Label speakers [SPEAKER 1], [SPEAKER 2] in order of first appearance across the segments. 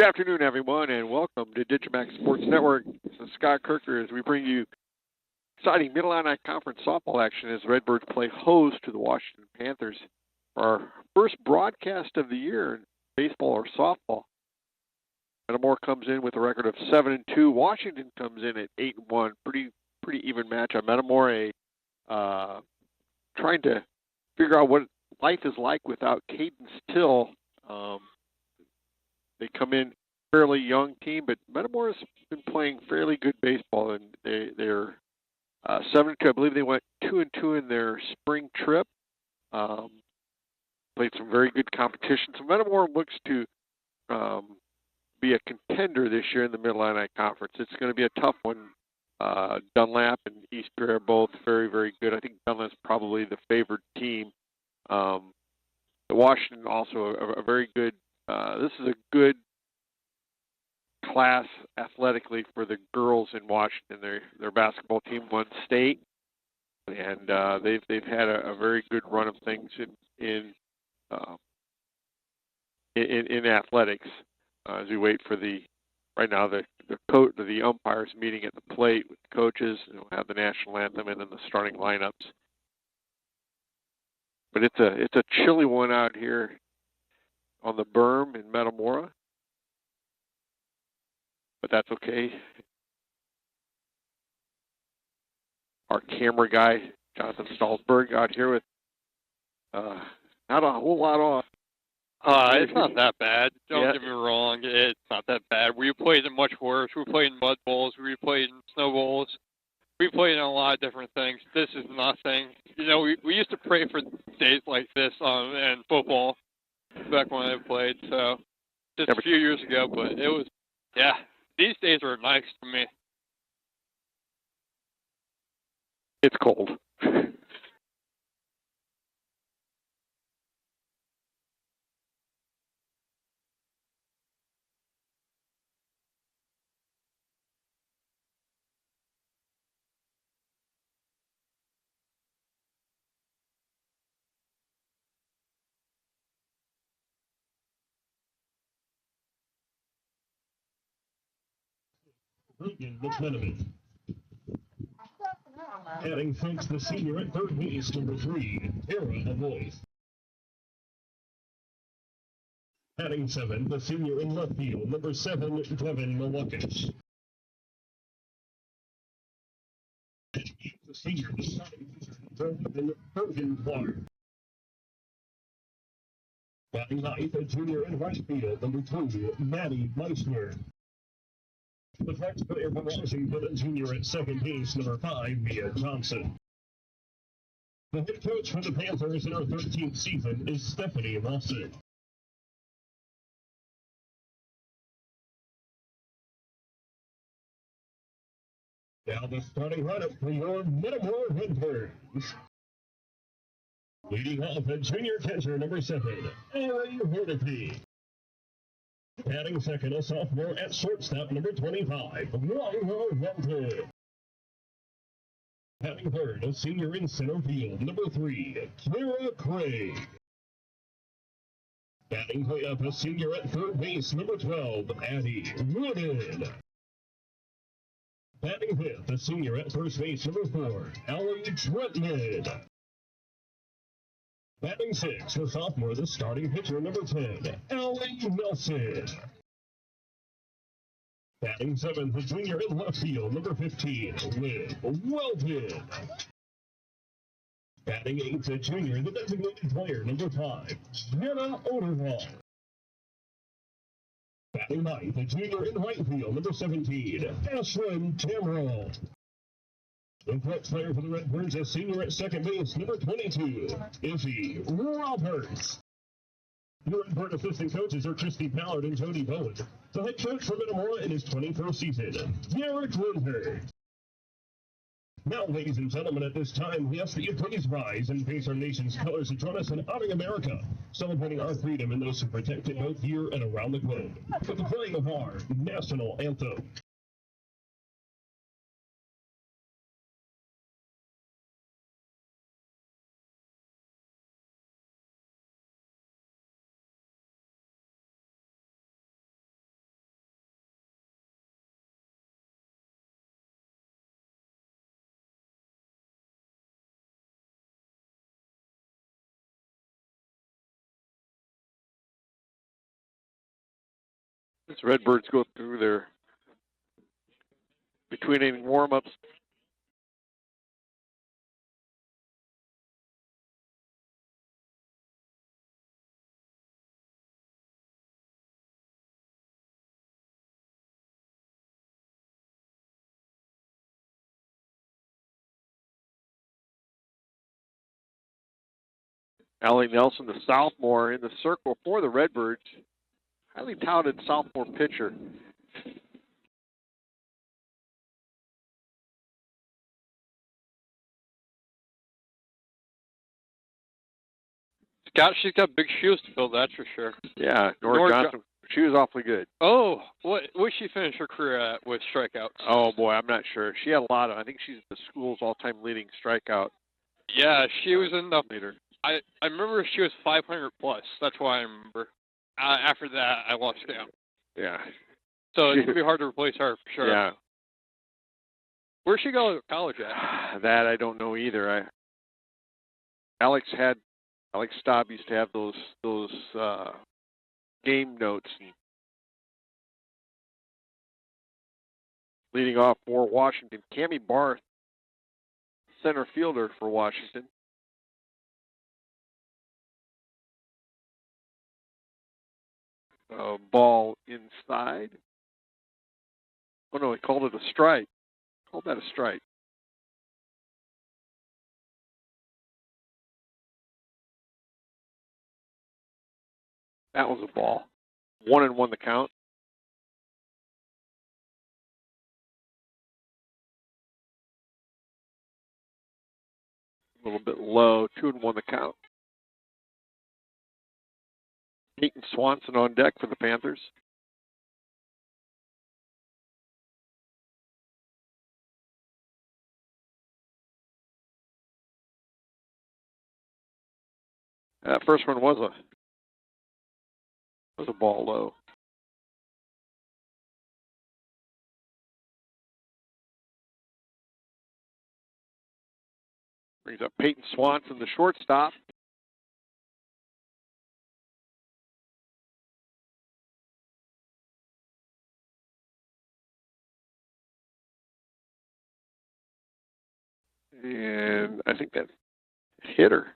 [SPEAKER 1] Good afternoon, everyone, and welcome to digiMAX Sports Network. This is Scott Kerker as we bring you exciting Mid-Atlantic Conference softball action as Redbirds play host to the Washington Panthers for our first broadcast of the year in baseball or softball. Metamora comes in with a record of 7-2. Washington comes in at 8-1. Pretty even matchup. Metamora trying to figure out what life is like without Cadence Till. They come in fairly young team, but Metamora's been playing fairly good baseball, and they're 7-2. I believe they went 2-2 in their spring trip. Played some very good competition. So Metamora looks to be a contender this year in the Mid-Atlantic Conference. It's going to be a tough one. Dunlap and Eastbury are both very, very good. I think Dunlap's probably the favored team. Washington also a very good. This is a good class athletically for the girls in Washington. Their basketball team won state, and they've had a very good run of things in athletics. As we wait for right now the umpires meeting at the plate with the coaches, and we'll have the national anthem and then the starting lineups. But it's a chilly one out here on the berm in Metamora, but that's okay. Our camera guy, Jonathan Stolzberg, out here with not a whole lot on.
[SPEAKER 2] It's not that bad. Don't get me wrong. It's not that bad. We played in much worse. We played in mud bowls. We played in snow bowls. We played in a lot of different things. This is nothing. You know, we used to pray for days like this in football back when I played. So just a few years ago, but it was, these days are nice to me.
[SPEAKER 1] It's cold.
[SPEAKER 3] The tournament. Adding thanks the senior at third base, number 3, Tara Avoyth. Adding 7, the senior in left field, number 7, Devin Molukas. The senior, Bergen Clark. Batting ninth, a junior in right field, number 2, Maddie Meissner. The next player from Washington, a junior at second base, number 5, Mia Johnson. The head coach for the Panthers in her 13th season is Stephanie Lawson. Now the starting lineup for your Metamora Redbirds. Leading off, a junior catcher, number 7, Ellie Herdepy. Batting second, a sophomore at shortstop, number 25, Lila Walter. Batting third, a senior in center field, number 3, Clara Craig. Batting cleanup, a senior at third base, number 12, Addie Wooden. Batting fifth, a senior at first base, number 4, Allie Trentman. Batting sixth, a sophomore, the starting pitcher, number 10, Ellie Nelson. Batting seventh, a junior in left field, number 15, Liv Welton. Batting eighth, a junior, the designated player, number 5, Jenna Oderwall. Batting ninth, a junior in right field, number 17, Ashlyn Tamrell. The next player for the Redbirds, a senior at second base, number 22, Izzy Roberts. The Redbird assistant coaches are Christy Ballard and Jody Bowen. The head coach for Metamora in his 21st season, Derek Winter. Now, ladies and gentlemen, at this time, we ask that you please rise and face our nation's colors and join us in honoring America, celebrating our freedom and those who protect it both here and around the globe, with the playing of our national anthem.
[SPEAKER 1] As Redbirds go through their between-inning warm-ups. Allie Nelson, the sophomore, in the circle for the Redbirds. Highly touted sophomore pitcher.
[SPEAKER 2] Scott, she's got big shoes to fill, that's for sure.
[SPEAKER 1] Yeah, Nora Johnson, she was awfully good.
[SPEAKER 2] Oh, what she finished her career at with strikeouts?
[SPEAKER 1] Oh, boy, I'm not sure. She had a lot of, I think she's the school's all-time leading strikeout.
[SPEAKER 2] Yeah, she was in the leader. I remember she was 500 plus. That's why I remember. After that, I lost count.
[SPEAKER 1] Yeah.
[SPEAKER 2] So it's going to be hard to replace her for sure.
[SPEAKER 1] Yeah.
[SPEAKER 2] Where'd she go to college at?
[SPEAKER 1] That I don't know either. Alex Staub used to have those game notes. Leading off for Washington, Cammie Barth, center fielder for Washington. Ball inside. Oh no, he called it a strike. Called that a strike. That was a ball. 1-1 the count. A little bit low. 2-1 the count. Peyton Swanson on deck for the Panthers. That first one was a ball low. Brings up Peyton Swanson, the shortstop. And I think that hitter.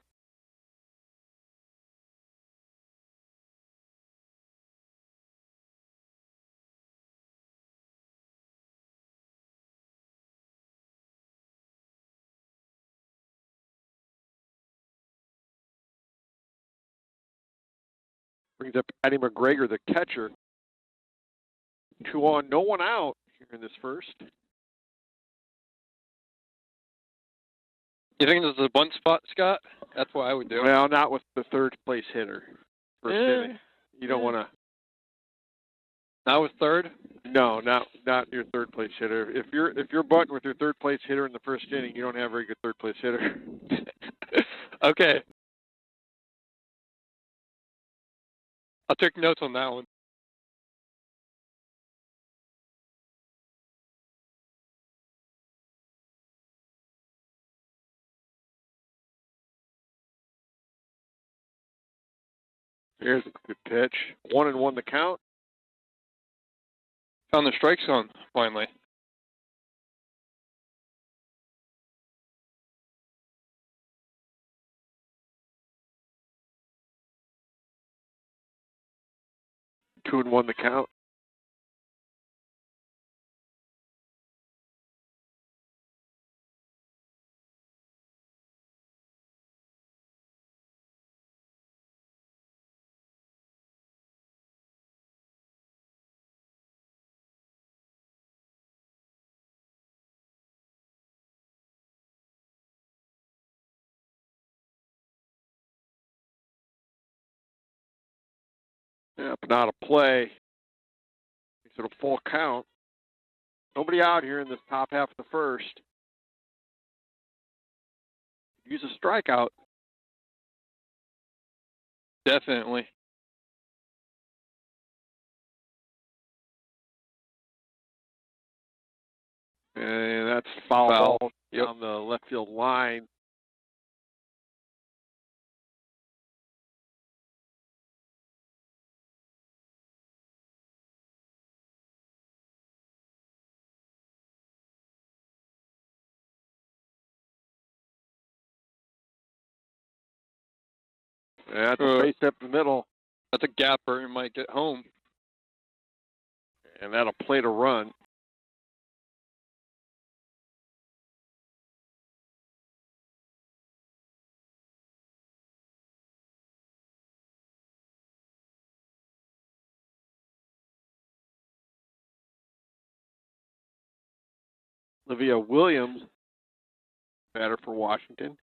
[SPEAKER 1] Brings up Patty McGregor, the catcher. 2 on, no one out here in this first.
[SPEAKER 2] You think this is a bunt spot, Scott? That's what I would do.
[SPEAKER 1] Well, not with the third place hitter. First inning. You don't want to.
[SPEAKER 2] Not with third?
[SPEAKER 1] No, not your third place hitter. If you're bunting with your third place hitter in the first inning, you don't have a very good third place hitter.
[SPEAKER 2] Okay. I'll take notes on that one.
[SPEAKER 1] Here's a good pitch. 1-1 the count.
[SPEAKER 2] Found the strike zone, finally.
[SPEAKER 1] Two and 1 the count. Yeah, but not a play. Makes it a full count. Nobody out here in this top half of the first. Use a strikeout.
[SPEAKER 2] Definitely.
[SPEAKER 1] And that's foul ball down the left field line. That's a base up the middle.
[SPEAKER 2] That's a gapper. He might get home.
[SPEAKER 1] And that'll play to run. Olivia Williams, batter for Washington.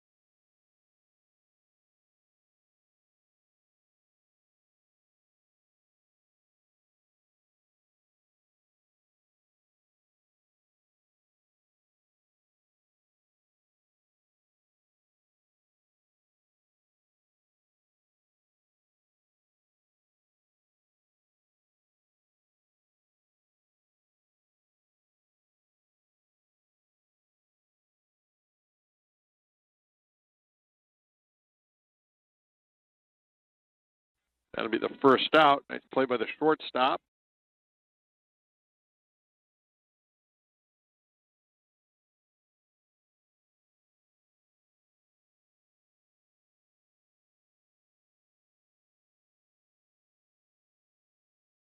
[SPEAKER 1] That'll be the first out. Nice play by the shortstop.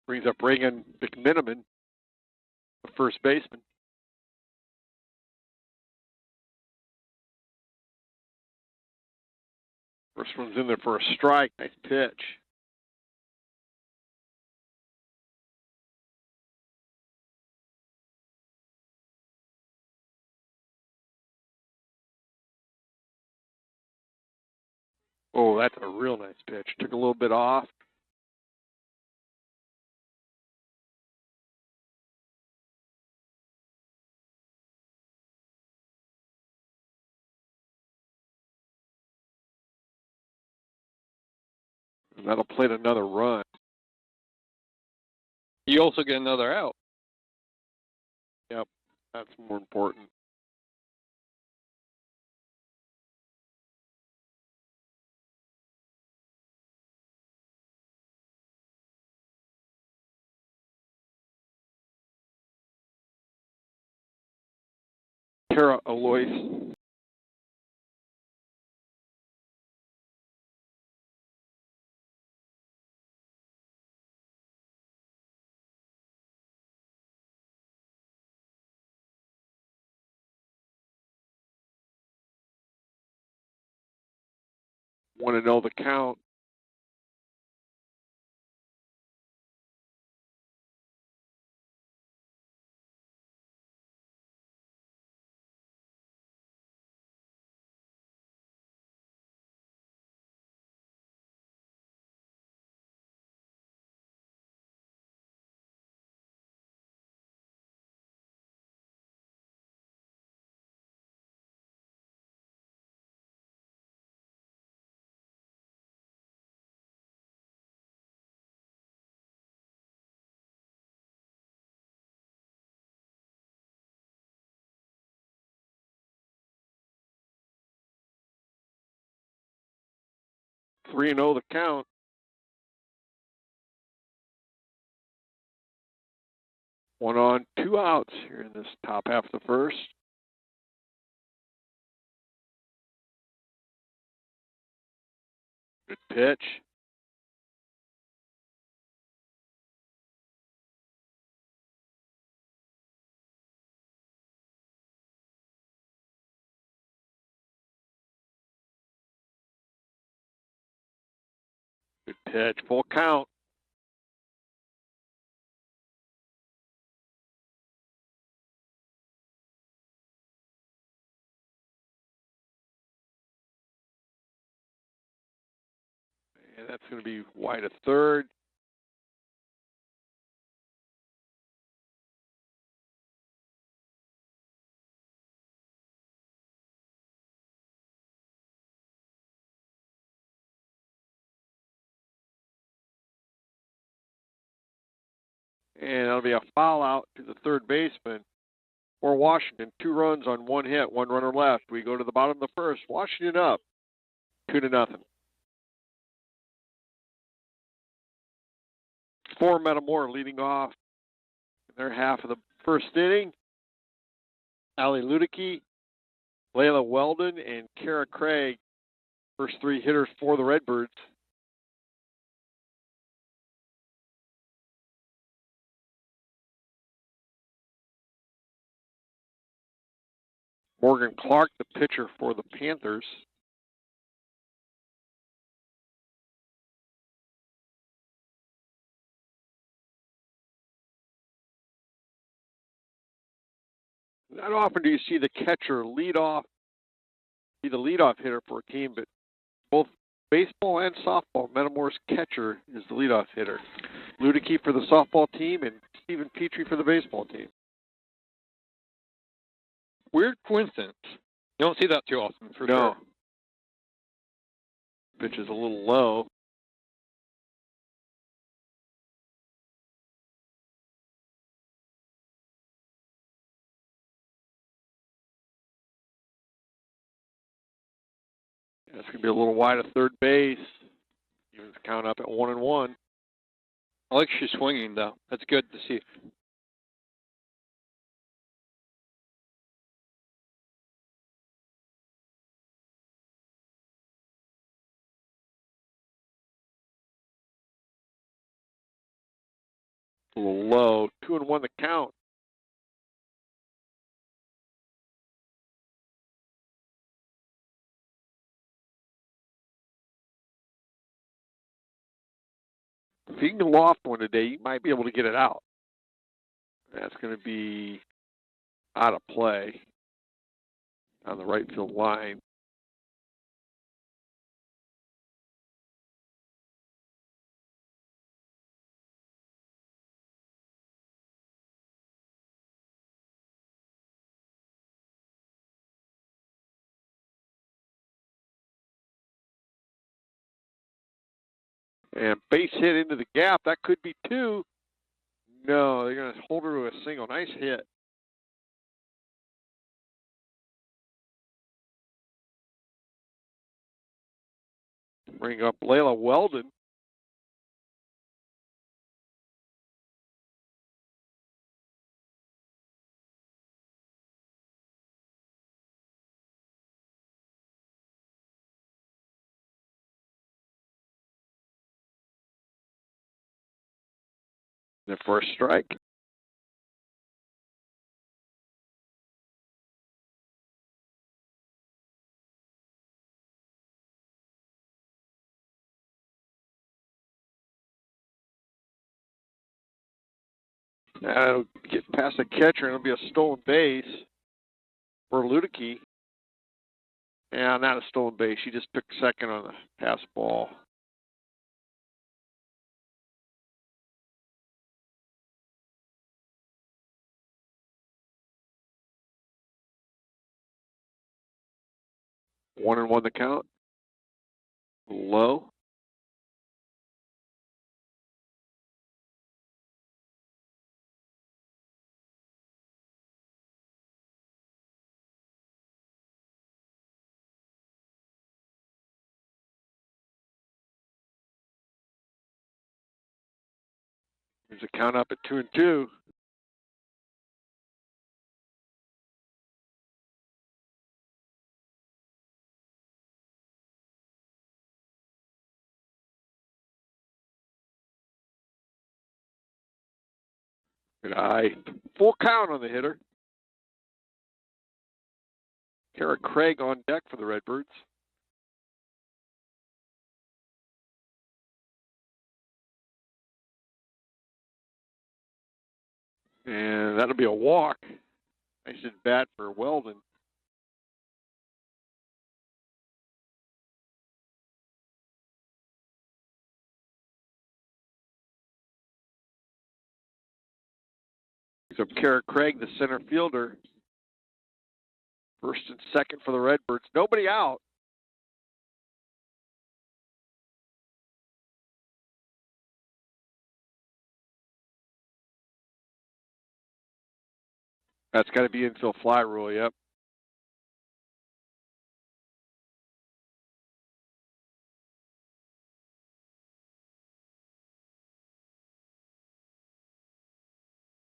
[SPEAKER 1] Brings up Reagan McMiniman, the first baseman. First one's in there for a strike. Nice pitch. Oh, that's a real nice pitch. Took a little bit off. And that'll play to another run.
[SPEAKER 2] You also get another out.
[SPEAKER 1] Yep, that's more important. Tara Alois. Want to know the count. Three and 0 the count. One on, two outs here in this top half of the first. Good pitch. Good pitch. Full count. And that's going to be wide of third. And that'll be a foul out to the third baseman for Washington. 2 runs on 1 hit, 1 runner left. We go to the bottom of the first. Washington up 2-0. For Metamora leading off in their half of the first inning. Allie Ludicky, Layla Weldon, and Kara Craig, first 3 hitters for the Redbirds. Morgan Clark, the pitcher for the Panthers. Not often do you see the catcher be the leadoff hitter for a team, but both baseball and softball, Metamora's catcher is the leadoff hitter. Ludicky for the softball team and Stephen Petrie for the baseball team.
[SPEAKER 2] Weird coincidence. You don't see that too often, for
[SPEAKER 1] No.
[SPEAKER 2] sure.
[SPEAKER 1] Pitch is a little low. It's going to be a little wide of third base. Even the count up at 1-1.
[SPEAKER 2] I like she's swinging, though. That's good to see.
[SPEAKER 1] A little low. 2-1 the count. If you can loft one today, you might be able to get it out. That's going to be out of play on the right field line. And base hit into the gap. That could be two. No, they're going to hold her to a single. Nice hit. Bring up Layla Weldon. The first strike. That'll get past the catcher, and it'll be a stolen base for Ludicky. And not a stolen base. She just took second on the pass ball. One and one the count. Low. There's a count up at 2-2. Good eye. Full count on the hitter. Kara Craig on deck for the Redbirds. And that'll be a walk. Nice at bat for Weldon. So Kara Craig, the center fielder. First and second for the Redbirds. Nobody out. That's got to be infield fly rule, yep.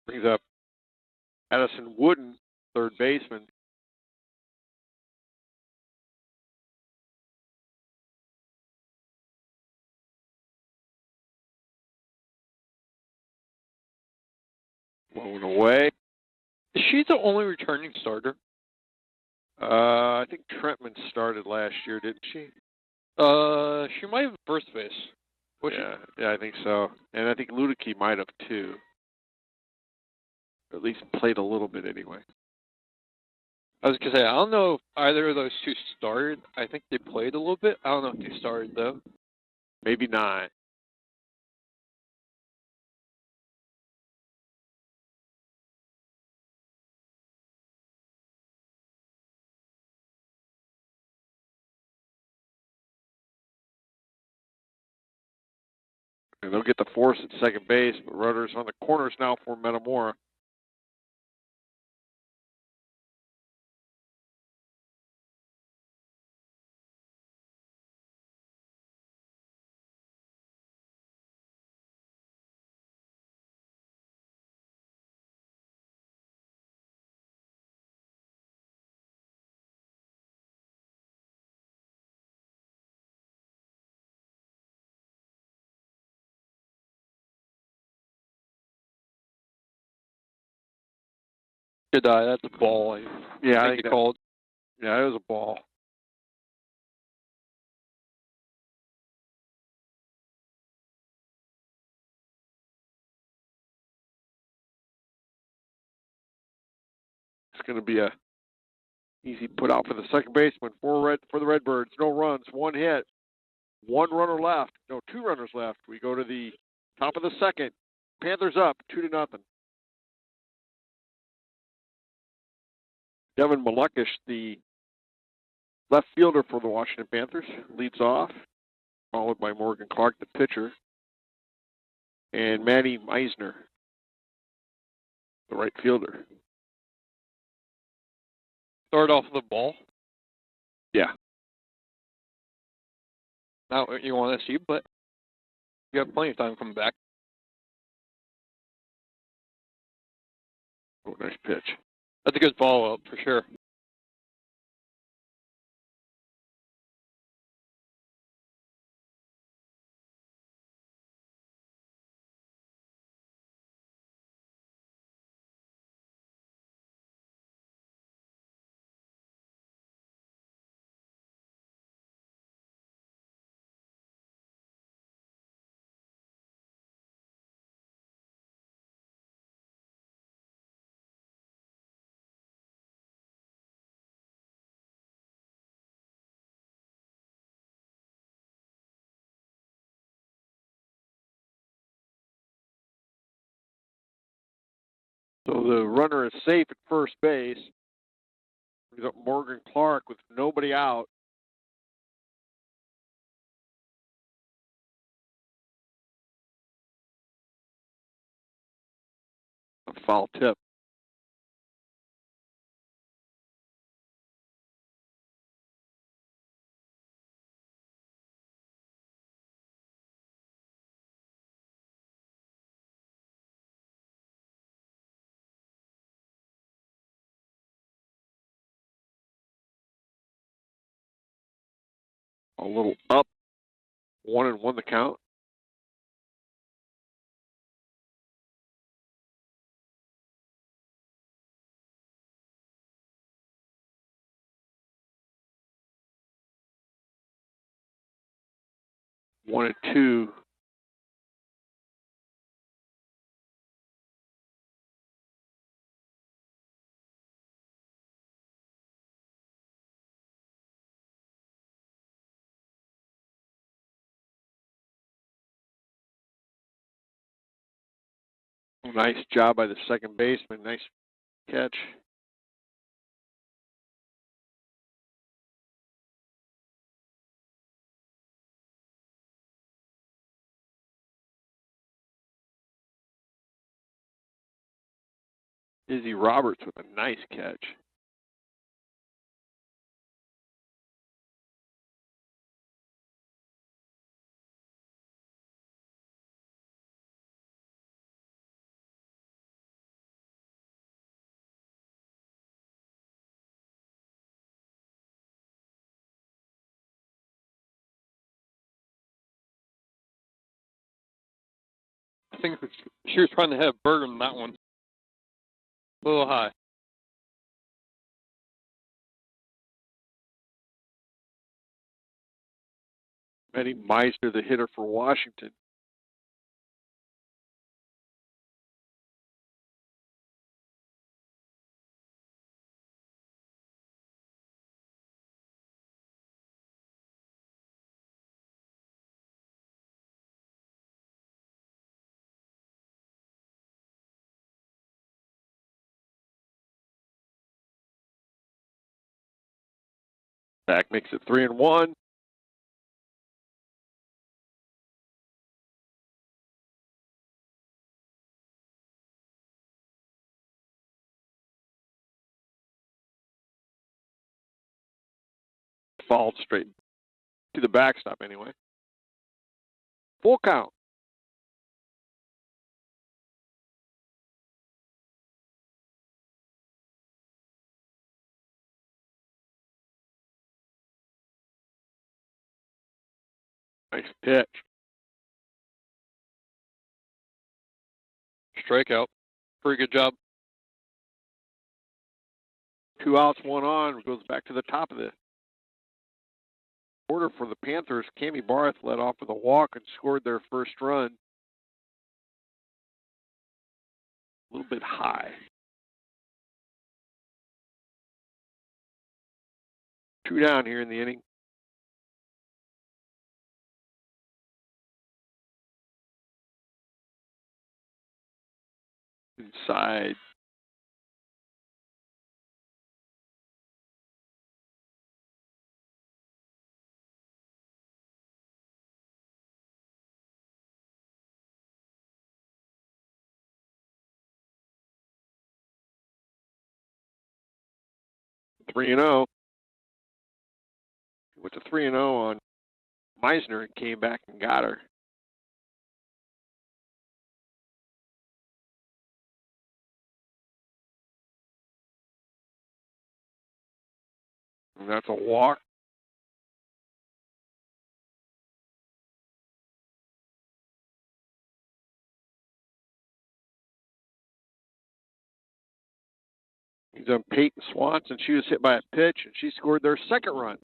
[SPEAKER 1] Brings up Addison Wooden, third baseman. Blown away.
[SPEAKER 2] Is she the only returning starter?
[SPEAKER 1] I think Trentman started last year, didn't she?
[SPEAKER 2] She might have first base.
[SPEAKER 1] Yeah, I think so. And I think Ludicky might have too. Or at least played a little bit anyway.
[SPEAKER 2] I was gonna say, I don't know if either of those two started. I think they played a little bit. I don't know if they started though.
[SPEAKER 1] Maybe not. And they'll get the force at second base, but runners on the corners now for Metamora.
[SPEAKER 2] Good eye. That's a ball. I think they called.
[SPEAKER 1] Yeah, it was a ball. It's going to be a easy put out for the second baseman for the Redbirds. No runs, one hit, one runner left. No, two runners left. We go to the top of the second. Panthers up 2-0. Devin Malukish, the left fielder for the Washington Panthers, leads off, followed by Morgan Clark, the pitcher, and Manny Meisner, the right fielder.
[SPEAKER 2] Start off with the ball.
[SPEAKER 1] Yeah.
[SPEAKER 2] Not what you want to see, but you have plenty of time coming back.
[SPEAKER 1] Oh, nice pitch.
[SPEAKER 2] That's a good follow-up for sure.
[SPEAKER 1] So the runner is safe at first base. We got Morgan Clark with nobody out. A foul tip. A little up. 1-1 the count. One and two. Nice job by the second baseman. Nice catch. Izzy Roberts with a nice catch.
[SPEAKER 2] I think she was trying to have Bergen on that one. A little high.
[SPEAKER 1] Eddie Meisner, the hitter for Washington. Back makes it 3-1. Fouled straight to the backstop anyway. Full count. Nice pitch.
[SPEAKER 2] Strikeout. Pretty good job.
[SPEAKER 1] 2 outs, 1 on. Goes back to the top of the order for the Panthers. Cammy Barth led off with a walk and scored their first run. A little bit high. 2 down here in the inning. Inside. Three and 0. Went to 3-0 on Meisner and came back and got her. And that's a walk. He's on Peyton Swanson. She was hit by a pitch, and she scored their second run.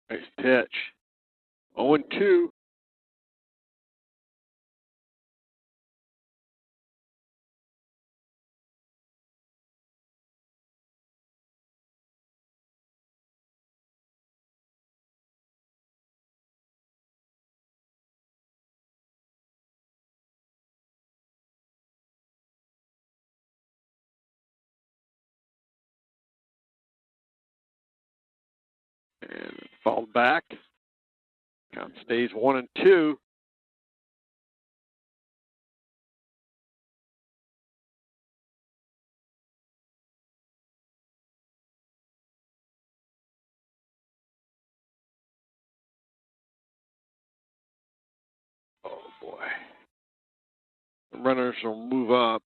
[SPEAKER 1] Nice pitch. 0-2. And fouled back. Count stays 1-2. Oh boy. The runners will move up.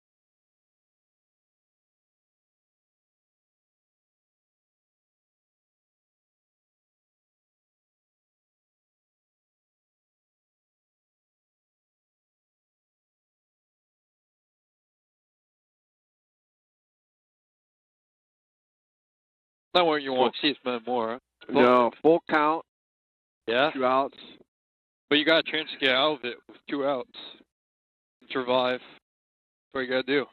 [SPEAKER 2] Not what you want to see is Metamora.
[SPEAKER 1] No, full count.
[SPEAKER 2] Yeah.
[SPEAKER 1] 2 outs.
[SPEAKER 2] But you got a chance to get out of it with 2 outs. Survive. That's what you got to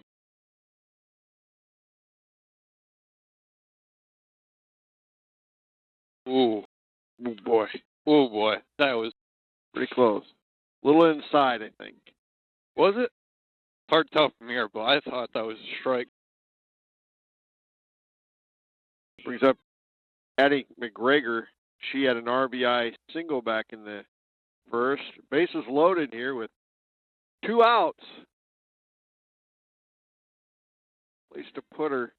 [SPEAKER 2] do. Ooh.
[SPEAKER 1] Oh boy.
[SPEAKER 2] Oh boy. That was
[SPEAKER 1] Pretty close. A little inside, I think.
[SPEAKER 2] Was it? Hard to tell from here, but I thought that was a strike.
[SPEAKER 1] Brings up Addie McGregor. She had an RBI single back in the first. Bases loaded here with 2 outs. Place to put her.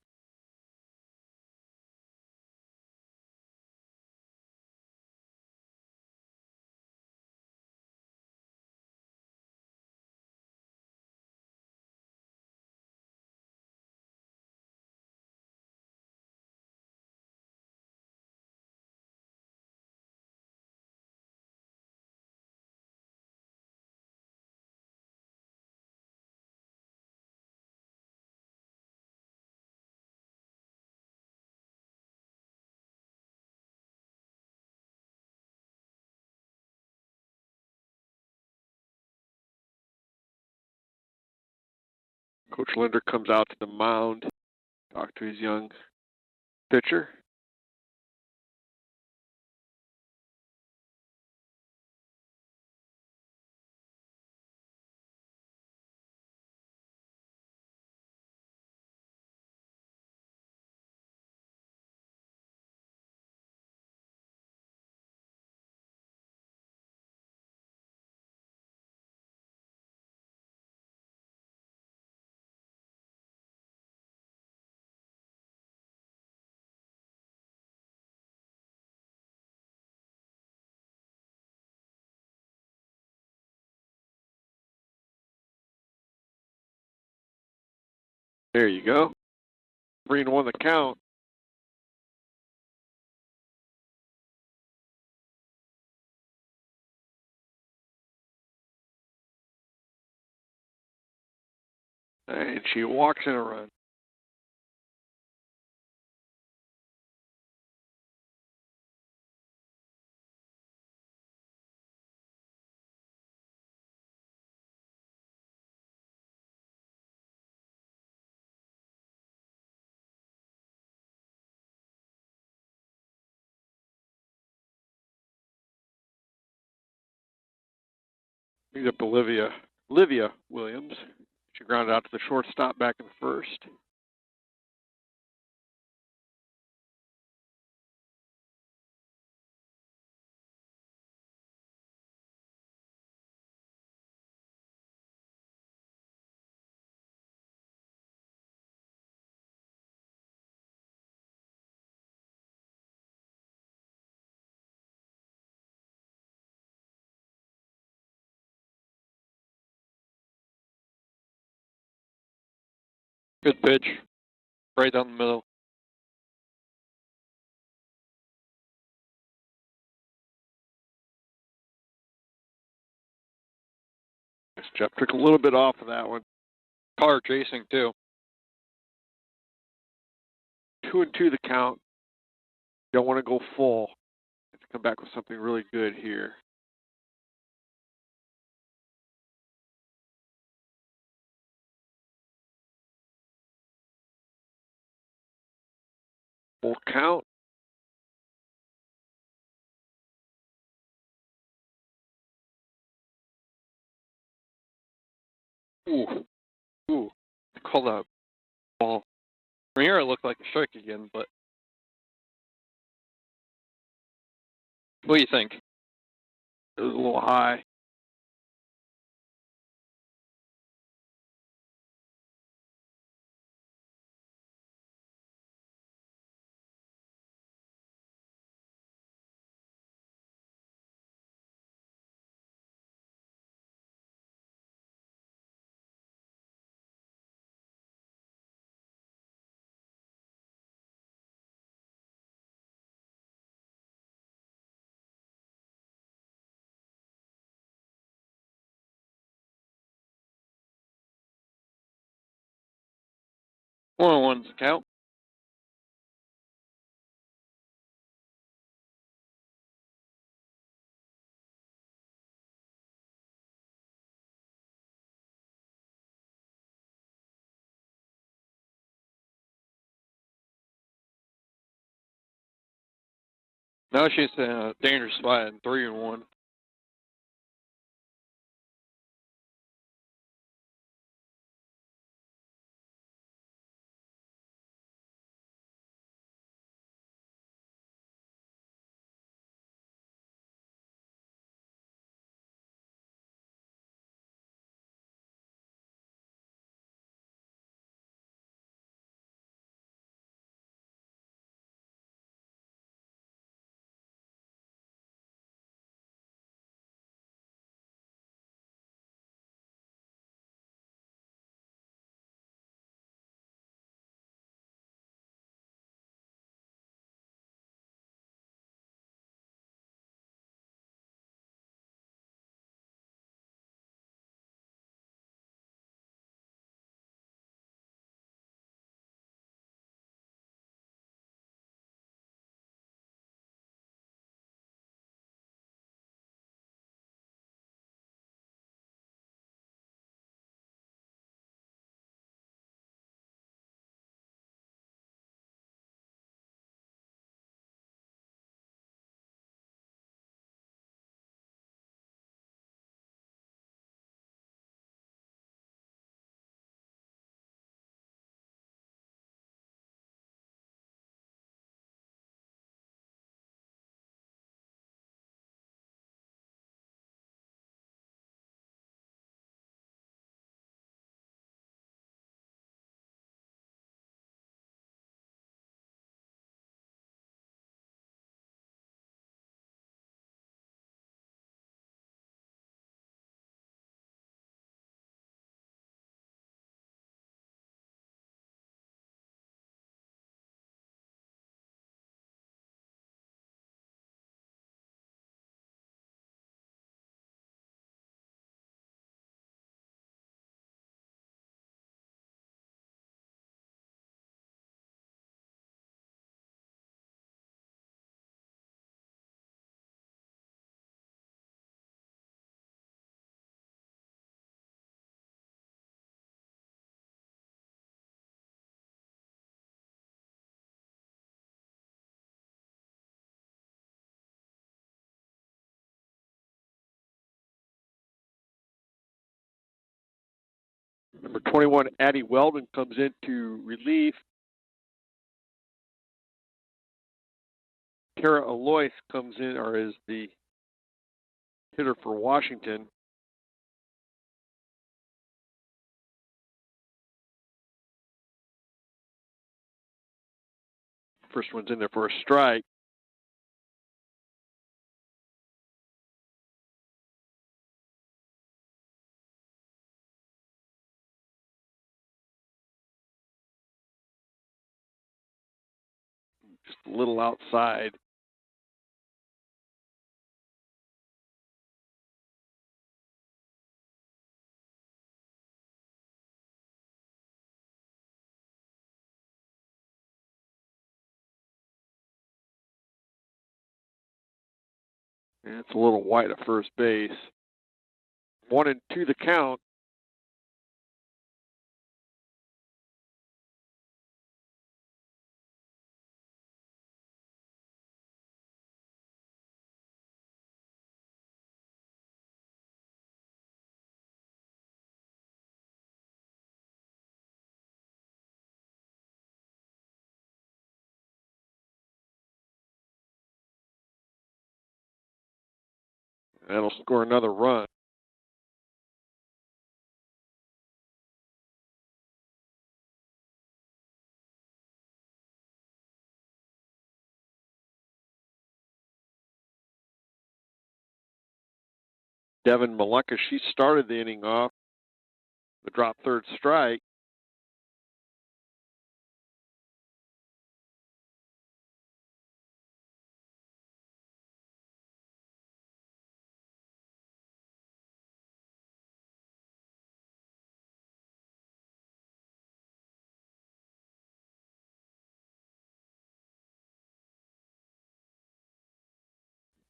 [SPEAKER 1] Coach Linder comes out to the mound, talk to his young pitcher. There you go. 3-1 the count. And she walks in a run. Brings up Olivia Williams. She grounded out to the shortstop back in the first.
[SPEAKER 2] Good pitch. Right down the middle.
[SPEAKER 1] Jeff took a little bit off of that one.
[SPEAKER 2] Car chasing, too.
[SPEAKER 1] 2-2 the count. Don't want to go full. Have to come back with something really good here. Full count.
[SPEAKER 2] Ooh. Call that ball. From here, it looked like a strike again, but what do you think?
[SPEAKER 1] It was a little high.
[SPEAKER 2] One's the count. Now she's in a dangerous spot in 3-1.
[SPEAKER 1] Number 21, Addie Weldon, comes into relief. Tara Alois comes in, or is the hitter for Washington. First one's in there for a strike. Just a little outside. And it's a little wide at first base. 1-2 the count. That'll score another run. Devin Maleka, she started the inning off. The drop third strike.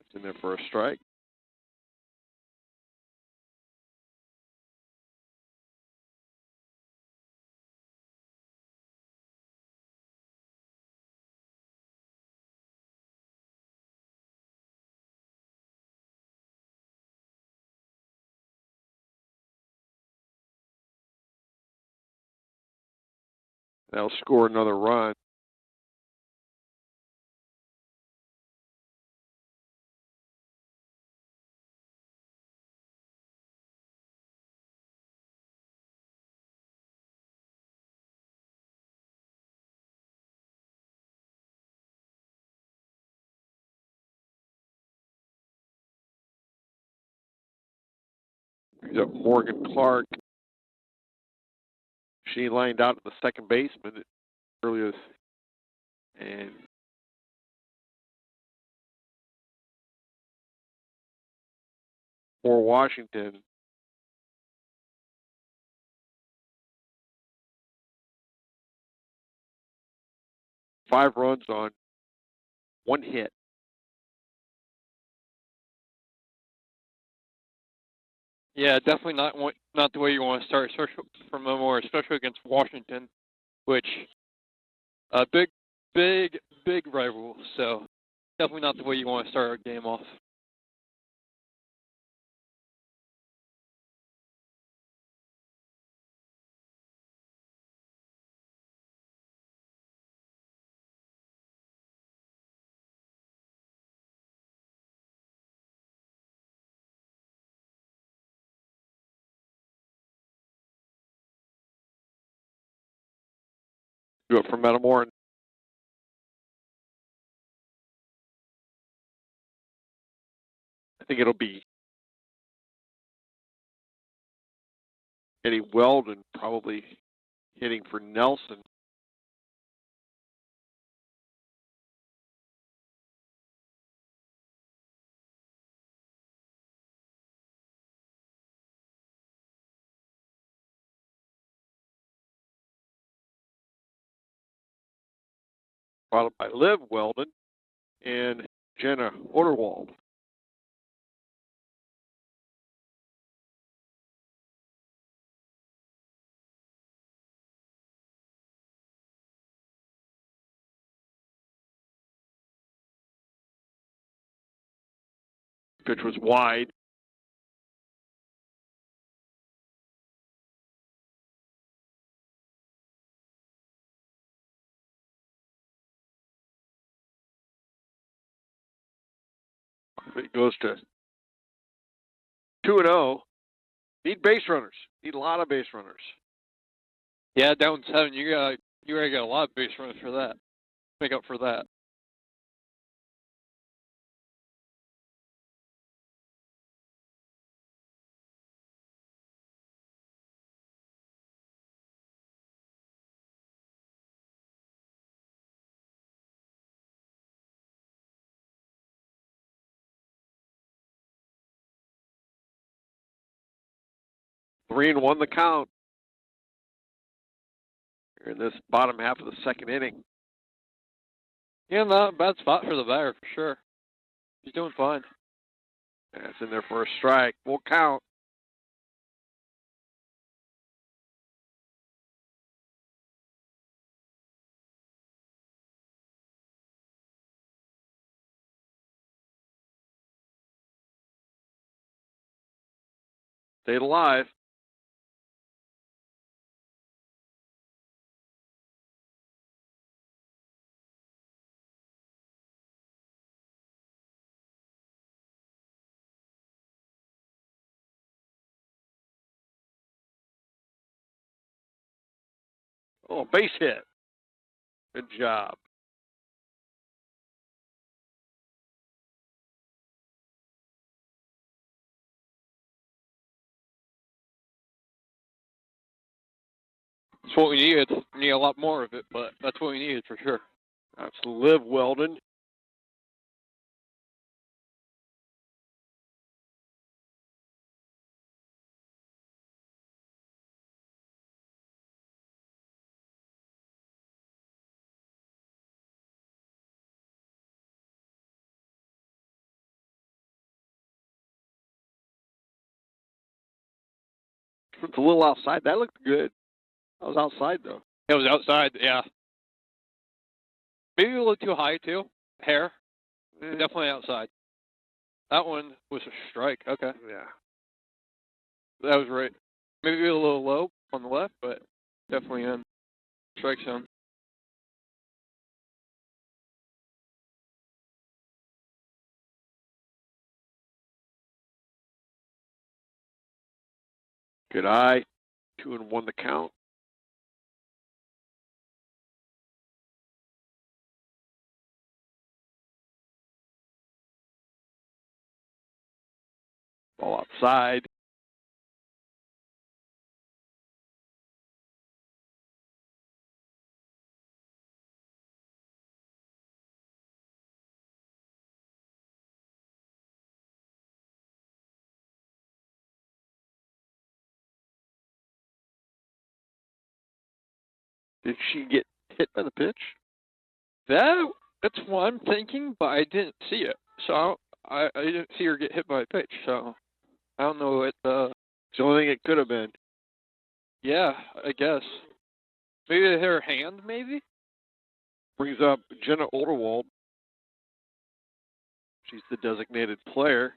[SPEAKER 1] It's in there for a strike. That'll score another run. Brings up Morgan Clark. She lined out at the second baseman earlier, and for Washington, five runs on one hit.
[SPEAKER 2] Yeah, definitely not the way you want to start, especially from Metamora, especially against Washington, which a big rival. So definitely not the way you want to start a game off.
[SPEAKER 1] Do it for Metamora. I think it'll be Eddie Weldon probably hitting for Nelson. Followed by Liv Weldon and Jenna Oderwald. Pitch was wide. It goes to 2-0. Need base runners. Need a lot of base runners.
[SPEAKER 2] Yeah, down 7. You gotta get a lot of base runners for that. Make up for that.
[SPEAKER 1] Three and 1 the count. Here in this bottom half of the second inning.
[SPEAKER 2] Yeah, not a bad spot for the batter for sure. He's doing fine.
[SPEAKER 1] That's in there for a strike. We'll count. Stayed alive. Oh, base hit. Good job.
[SPEAKER 2] That's what we needed. We need a lot more of it, but that's what we needed for sure.
[SPEAKER 1] That's Liv Weldon. It's a little outside. That looked good. That was outside, though.
[SPEAKER 2] It was outside, yeah. Maybe a little too high, too. Hair. Definitely outside. That one was a strike. Okay.
[SPEAKER 1] Yeah.
[SPEAKER 2] That was right. Maybe a little low on the left, but definitely in strike zone.
[SPEAKER 1] Good eye. 2 and 1 the count. Ball outside. Did she get hit by the pitch?
[SPEAKER 2] That's what I'm thinking, but I didn't see it. So I didn't see her get hit by a pitch, so I don't know what
[SPEAKER 1] It's the only thing it could have been.
[SPEAKER 2] yeah, I guess. Maybe it hit her hand, maybe?
[SPEAKER 1] Brings up Jenna Olderwald. She's the designated player.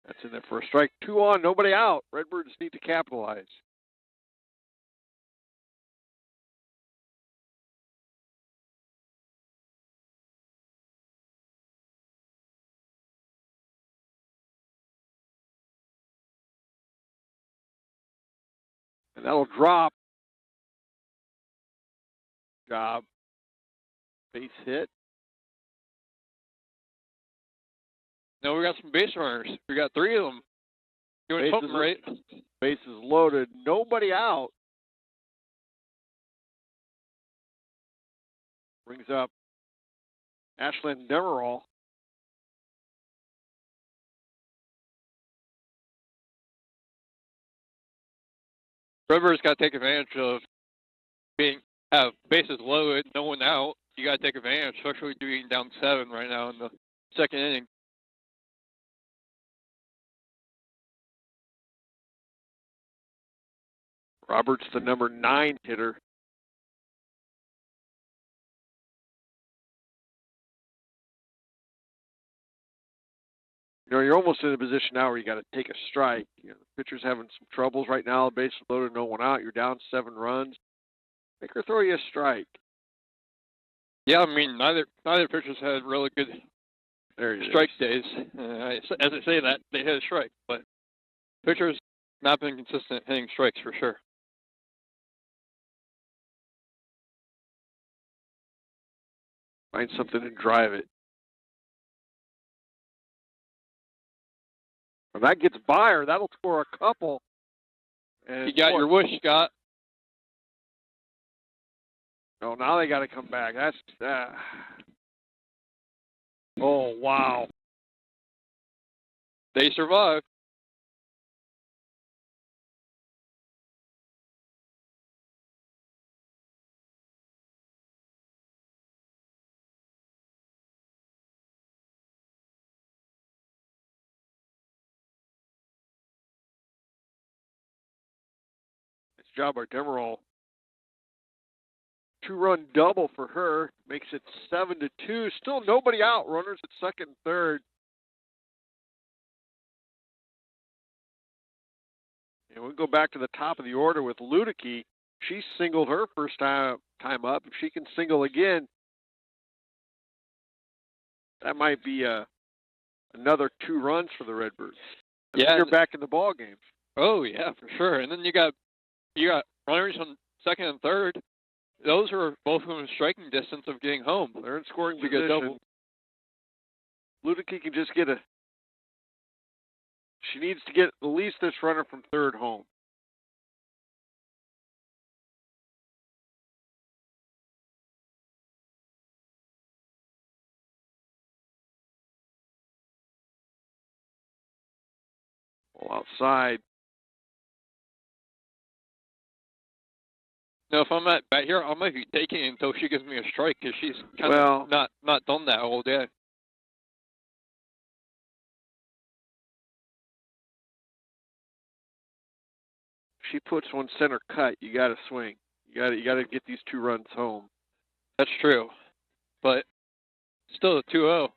[SPEAKER 1] That's in there for a strike. 2 on, nobody out. Redbirds need to capitalize. And that'll drop. Job. Base hit.
[SPEAKER 2] No, we got some base runners. We got 3 of them. Doing something right.
[SPEAKER 1] Bases loaded. Nobody out. Brings up Ashlyn Demerol.
[SPEAKER 2] Redbirds got to take advantage of have bases loaded, no one out. You got to take advantage, especially being down 7 right now in the second inning.
[SPEAKER 1] Roberts, the number 9 hitter. You know, you're almost in a position now where you got to take a strike. You know, the pitcher's having some troubles right now. The bases loaded, no one out. You're down 7 runs. Make her throw you a strike.
[SPEAKER 2] Yeah, I mean, neither pitchers had really good strike days. As I say that, they hit a strike, but pitchers not been consistent hitting strikes for sure.
[SPEAKER 1] Find something and drive it. If that gets by her, that'll score a couple. And
[SPEAKER 2] you got your wish, Scott.
[SPEAKER 1] Oh, now they got to come back. That's oh, wow.
[SPEAKER 2] They survived.
[SPEAKER 1] Nice job by Demerol. 2-run double for her. Makes it 7-2. Still nobody out. Runners at second and third. And we'll go back to the top of the order with Ludicky. She singled her first time up. If she can single again, that might be another 2 runs for the Redbirds.
[SPEAKER 2] Yeah,
[SPEAKER 1] they're back in the ball game.
[SPEAKER 2] Oh yeah, for sure. And then you got runners on second and third. Those are both within striking distance of getting home.
[SPEAKER 1] They're in scoring
[SPEAKER 2] to
[SPEAKER 1] position.
[SPEAKER 2] get double.
[SPEAKER 1] Ludicky can just get she needs to get at least this runner from third home. Well, outside.
[SPEAKER 2] No, if I'm at back here, I might be taking it until she gives me a strike because she's kind of not done that all day.
[SPEAKER 1] She puts one center cut. You got to swing. You got to get these 2 runs home.
[SPEAKER 2] That's true, but still a 2-0.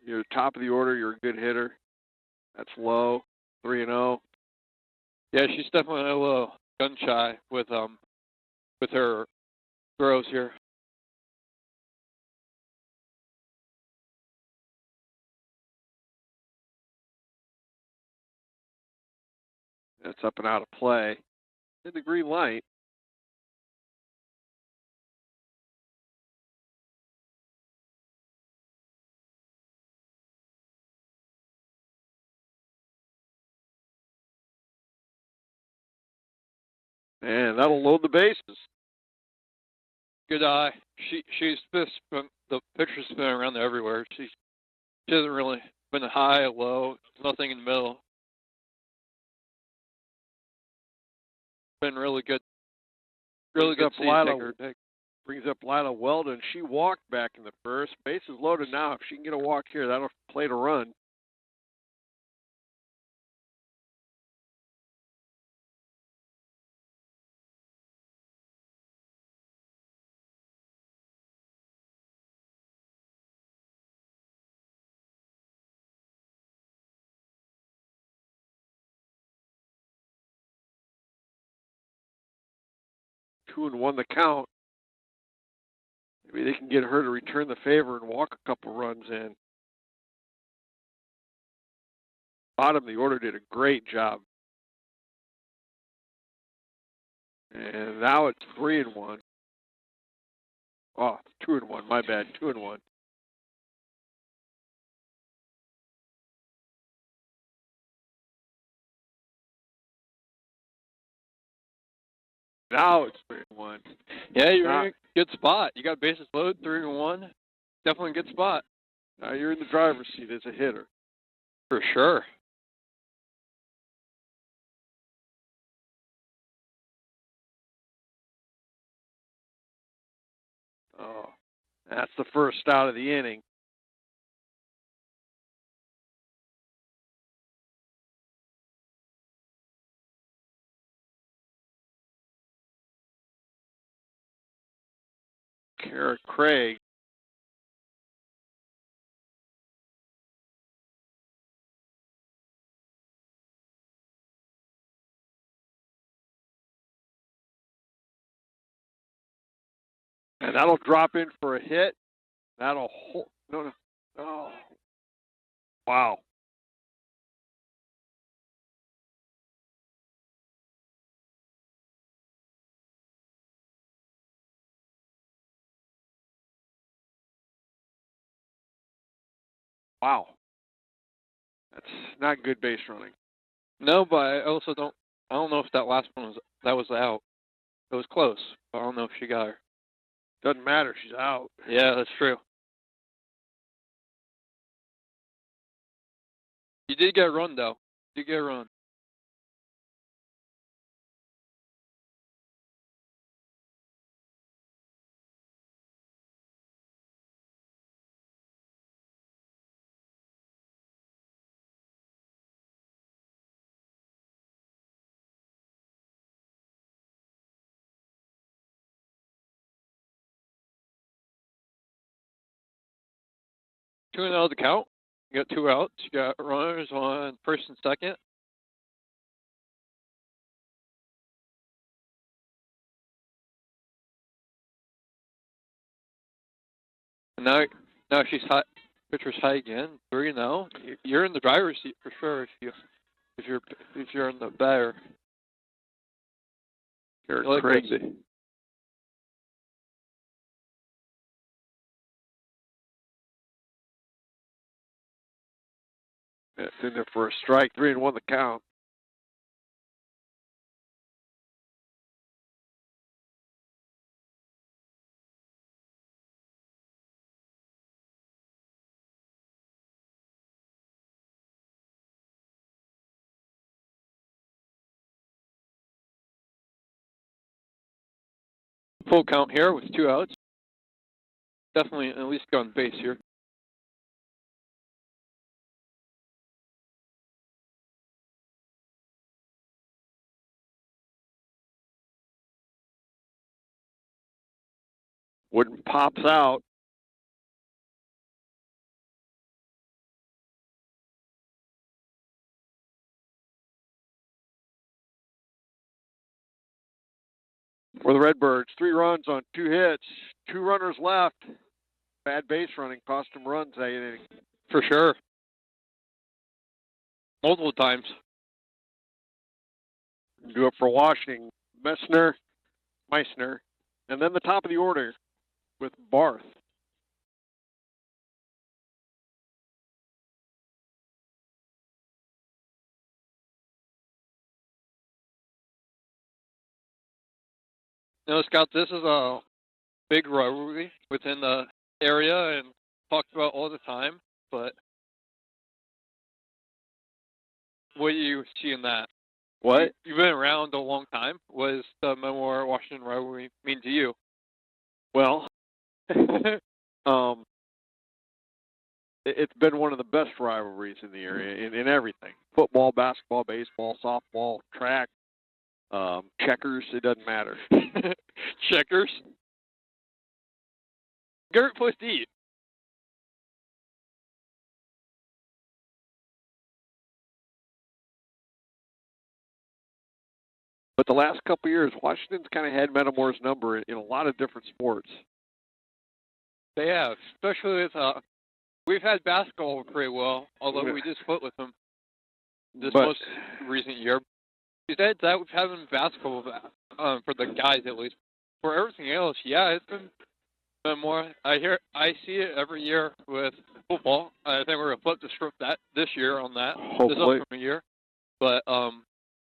[SPEAKER 1] You're top of the order. You're a good hitter. That's low. 3-0.
[SPEAKER 2] Yeah, she's definitely a little gun shy with her throws here.
[SPEAKER 1] That's up and out of play. In the green light. And that'll load the bases.
[SPEAKER 2] Good eye. She's the pitcher's been around there everywhere. She hasn't really been high, low, nothing in the middle. Been really good. Really good.
[SPEAKER 1] Brings up Lila Weldon. She walked back in the first. Base is loaded now. If she can get a walk here, that'll play to run. Two and one the count. Maybe they can get her to return the favor and walk a couple runs in. Bottom of the order did a great job. And now it's 3-1. Oh, 2-1. My bad. 2-1. Now it's 3-1.
[SPEAKER 2] Yeah, you're in a good spot. You got bases loaded, 3-1. Definitely a good spot.
[SPEAKER 1] Now you're in the driver's seat as a hitter.
[SPEAKER 2] For sure.
[SPEAKER 1] Oh, that's the first out of the inning. Kara Craig. And that'll drop in for a hit. That'll hold. No. Oh. Wow. Wow. That's not good base running.
[SPEAKER 2] No, but I don't know if that last one was out. It was close, but I don't know if she got her.
[SPEAKER 1] Doesn't matter. She's out.
[SPEAKER 2] Yeah, that's true. You did get a run, though. You did get a run. Two and out the count. You got 2 outs. You got runners on first and second. And now she's high. Pitcher's high again. 3-0. You're in the driver's seat for sure if you're in the batter.
[SPEAKER 1] You're
[SPEAKER 2] like
[SPEAKER 1] crazy.
[SPEAKER 2] This.
[SPEAKER 1] It's in there for a strike. 3-1 the count.
[SPEAKER 2] Full count here with 2 outs. Definitely at least go on base here.
[SPEAKER 1] Wooden pops out. For the Redbirds, 3 runs on 2 hits, 2 runners left. Bad base running cost them runs that inning.
[SPEAKER 2] For sure. Multiple times.
[SPEAKER 1] Do it for Washington. Meissner, and then the top of the order with Barth.
[SPEAKER 2] No, Scott, this is a big rivalry within the area and talked about all the time, but what do you see in that?
[SPEAKER 1] What?
[SPEAKER 2] You've been around a long time. What does the Metamora Washington rivalry mean to you?
[SPEAKER 1] Well, it's been one of the best rivalries in the area in everything. Football, basketball, baseball, softball, track, checkers, it doesn't matter.
[SPEAKER 2] Checkers? Great place to eat.
[SPEAKER 1] But the last couple of years, Washington's kind of had Metamora's number in a lot of different sports.
[SPEAKER 2] They have, especially with we've had basketball pretty well, although we just split with them this most recent year. Besides that, we've had basketball for the guys at least. For everything else, yeah, it's been more. I see it every year with football. I think we're gonna flip the script this year on that.
[SPEAKER 1] Hopefully.
[SPEAKER 2] This upcoming year, but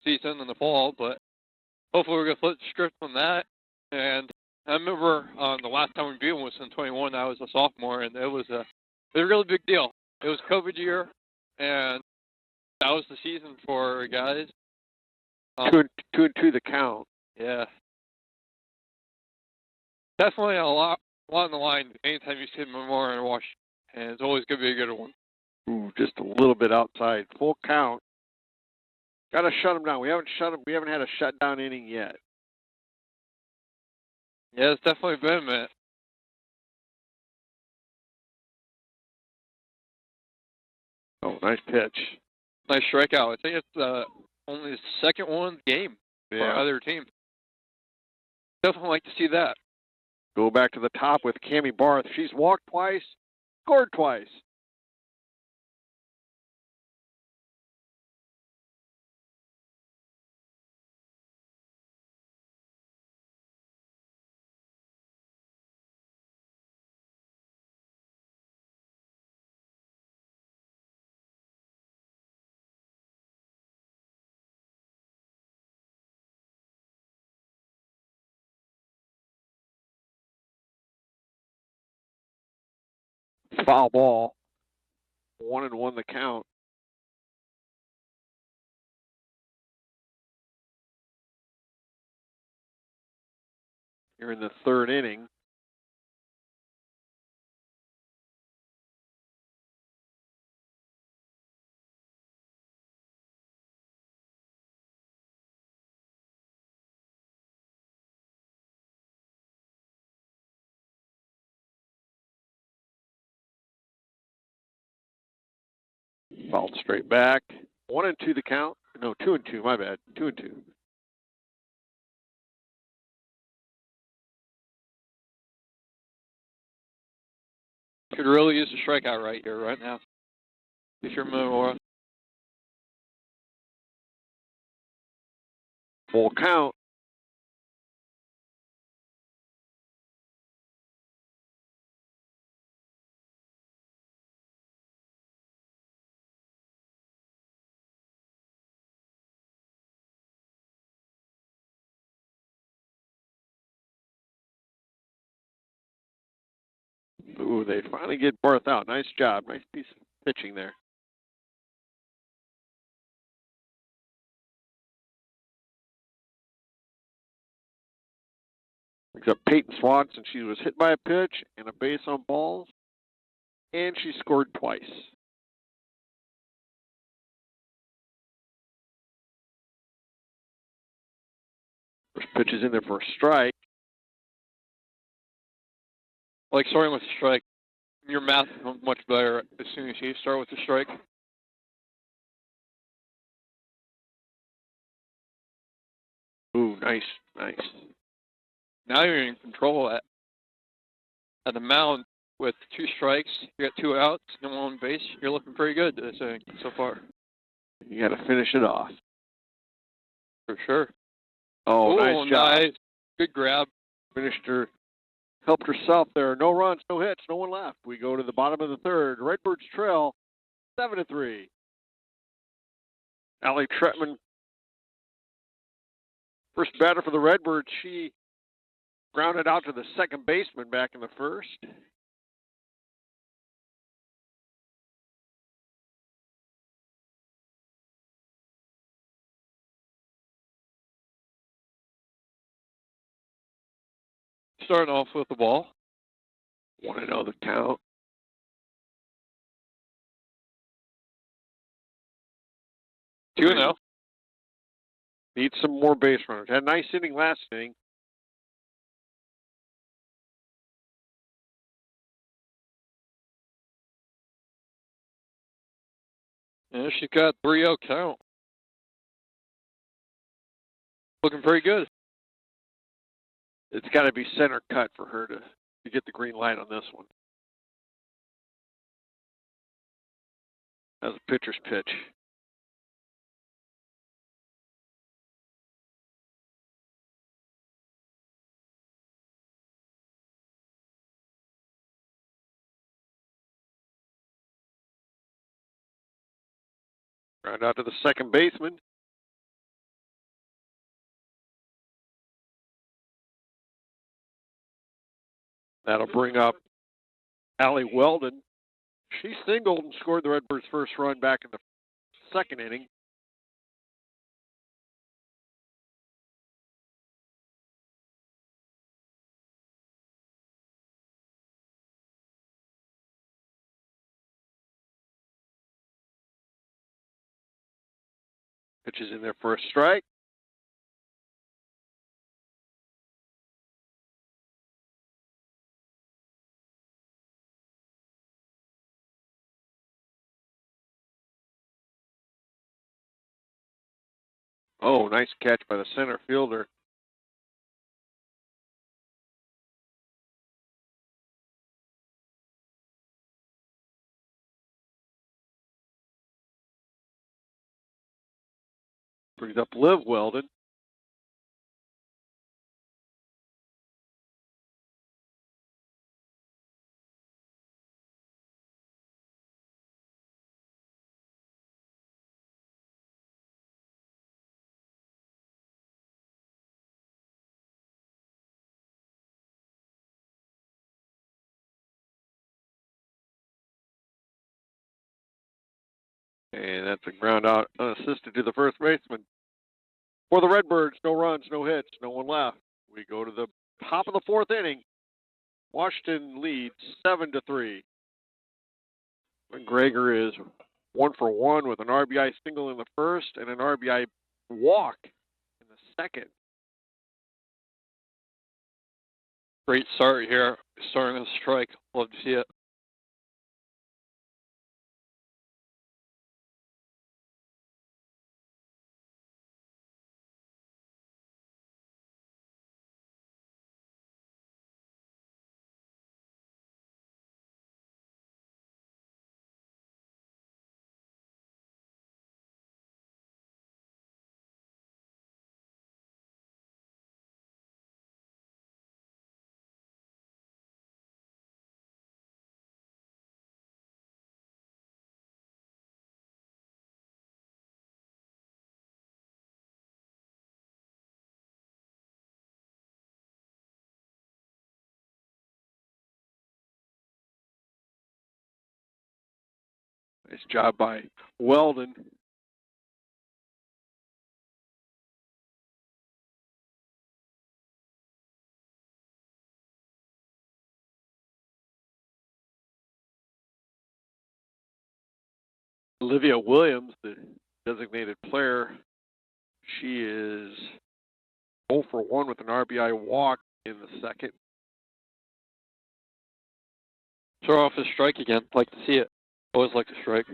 [SPEAKER 2] season in the fall. But hopefully we're gonna flip the script on that. And I remember the last time we beat them was in 21. I was a sophomore, and it was a really big deal. It was COVID year, and that was the season for guys.
[SPEAKER 1] 2-2 the count.
[SPEAKER 2] Yeah. Definitely a lot on the line anytime you see Metamora and Washington, and it's always going to be a good one.
[SPEAKER 1] Ooh, just a little bit outside. Full count. Got to shut them down. We haven't had a shutdown inning yet.
[SPEAKER 2] Yeah, it's definitely been a minute.
[SPEAKER 1] Oh, nice pitch.
[SPEAKER 2] Nice strikeout. I think it's only the second one in the game for either team. Definitely like to see that.
[SPEAKER 1] Go back to the top with Cammie Barth. She's walked twice, scored twice. Foul ball. 1-1 the count. You're in the third inning. Fouled straight back. 1-2 the count. No, 2-2, my bad. 2-2.
[SPEAKER 2] Could really use a strikeout right here, right now. If you're Metamora.
[SPEAKER 1] Full count. Ooh, they finally get Barth out. Nice job. Nice piece of pitching there. Brings up Peyton Swanson. She was hit by a pitch and a base on balls, and she scored twice. First pitch is in there for a strike.
[SPEAKER 2] Like starting with a strike, your math is much better as soon as you start with the strike.
[SPEAKER 1] Ooh, nice, nice.
[SPEAKER 2] Now you're in control at the mound with 2 strikes. You got 2 outs, no one on base. You're looking pretty good this inning so far.
[SPEAKER 1] You got to finish it off.
[SPEAKER 2] For sure.
[SPEAKER 1] Oh, nice job.
[SPEAKER 2] Nice. Good grab.
[SPEAKER 1] Finished her, helped herself there. No runs, no hits, no one left. We go to the bottom of the third. Redbirds trail 7-3. Allie Tretman, first batter for the Redbirds. She grounded out to the second baseman back in the first.
[SPEAKER 2] Starting off with the ball.
[SPEAKER 1] 1-0 the count.
[SPEAKER 2] Two and 0.
[SPEAKER 1] Need some more base runners. Had a nice inning last inning.
[SPEAKER 2] And she got 3-0 count. Looking pretty good.
[SPEAKER 1] It's got to be center cut for her to get the green light on this one. That was a pitcher's pitch. Ground out to the second baseman. That'll bring up Allie Weldon. She singled and scored the Redbirds' first run back in the second inning. Pitches in there for a strike. Oh, nice catch by the center fielder. Brings up Liv Weldon. And that's a ground out unassisted to the first baseman. For the Redbirds, no runs, no hits, no one left. We go to the top of the fourth inning. Washington leads 7-3. McGregor is 1 for 1 with an RBI single in the first and an RBI walk in the second.
[SPEAKER 2] Great start here. Starting with a strike. Love to see it.
[SPEAKER 1] Nice job by Weldon. Olivia Williams, the designated player, she is 0 for 1 with an RBI walk in the second.
[SPEAKER 2] Throw off his strike again. Like to see it. Always like to strike.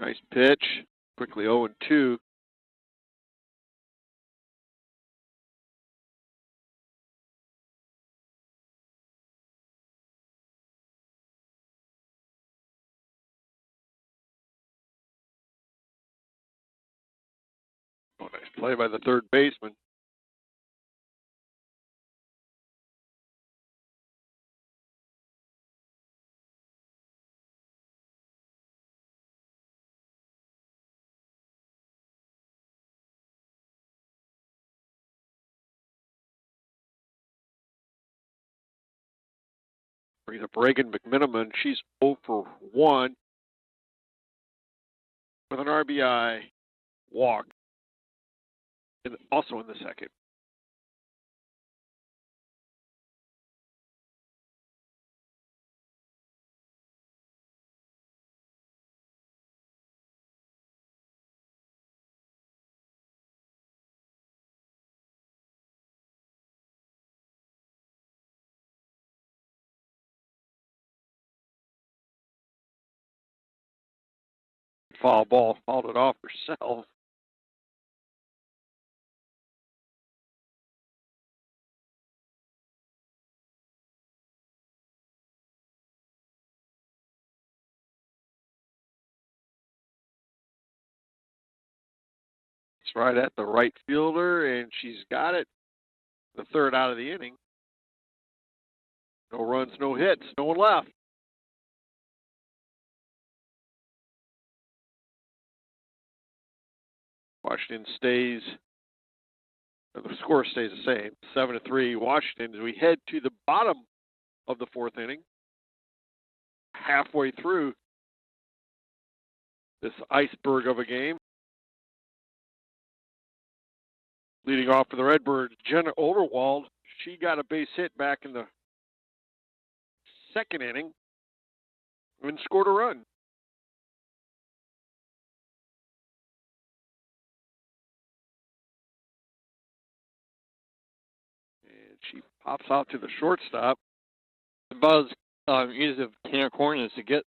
[SPEAKER 1] Nice pitch. Quickly 0-2. Oh, nice play by the third baseman. Brings up Reagan McMiniman. She's 0 for 1 with an RBI walk, and also in the second. Foul ball, fouled it off herself. It's right at the right fielder, and she's got it. The third out of the inning. No runs, no hits, no one left. Washington stays, the score stays the same, 7-3 Washington, as we head to the bottom of the fourth inning. Halfway through this iceberg of a game. Leading off for the Redbirds, Jenna Oderwald. She got a base hit back in the second inning and scored a run. And she pops out to the shortstop.
[SPEAKER 2] About as easy of a can of corn as to get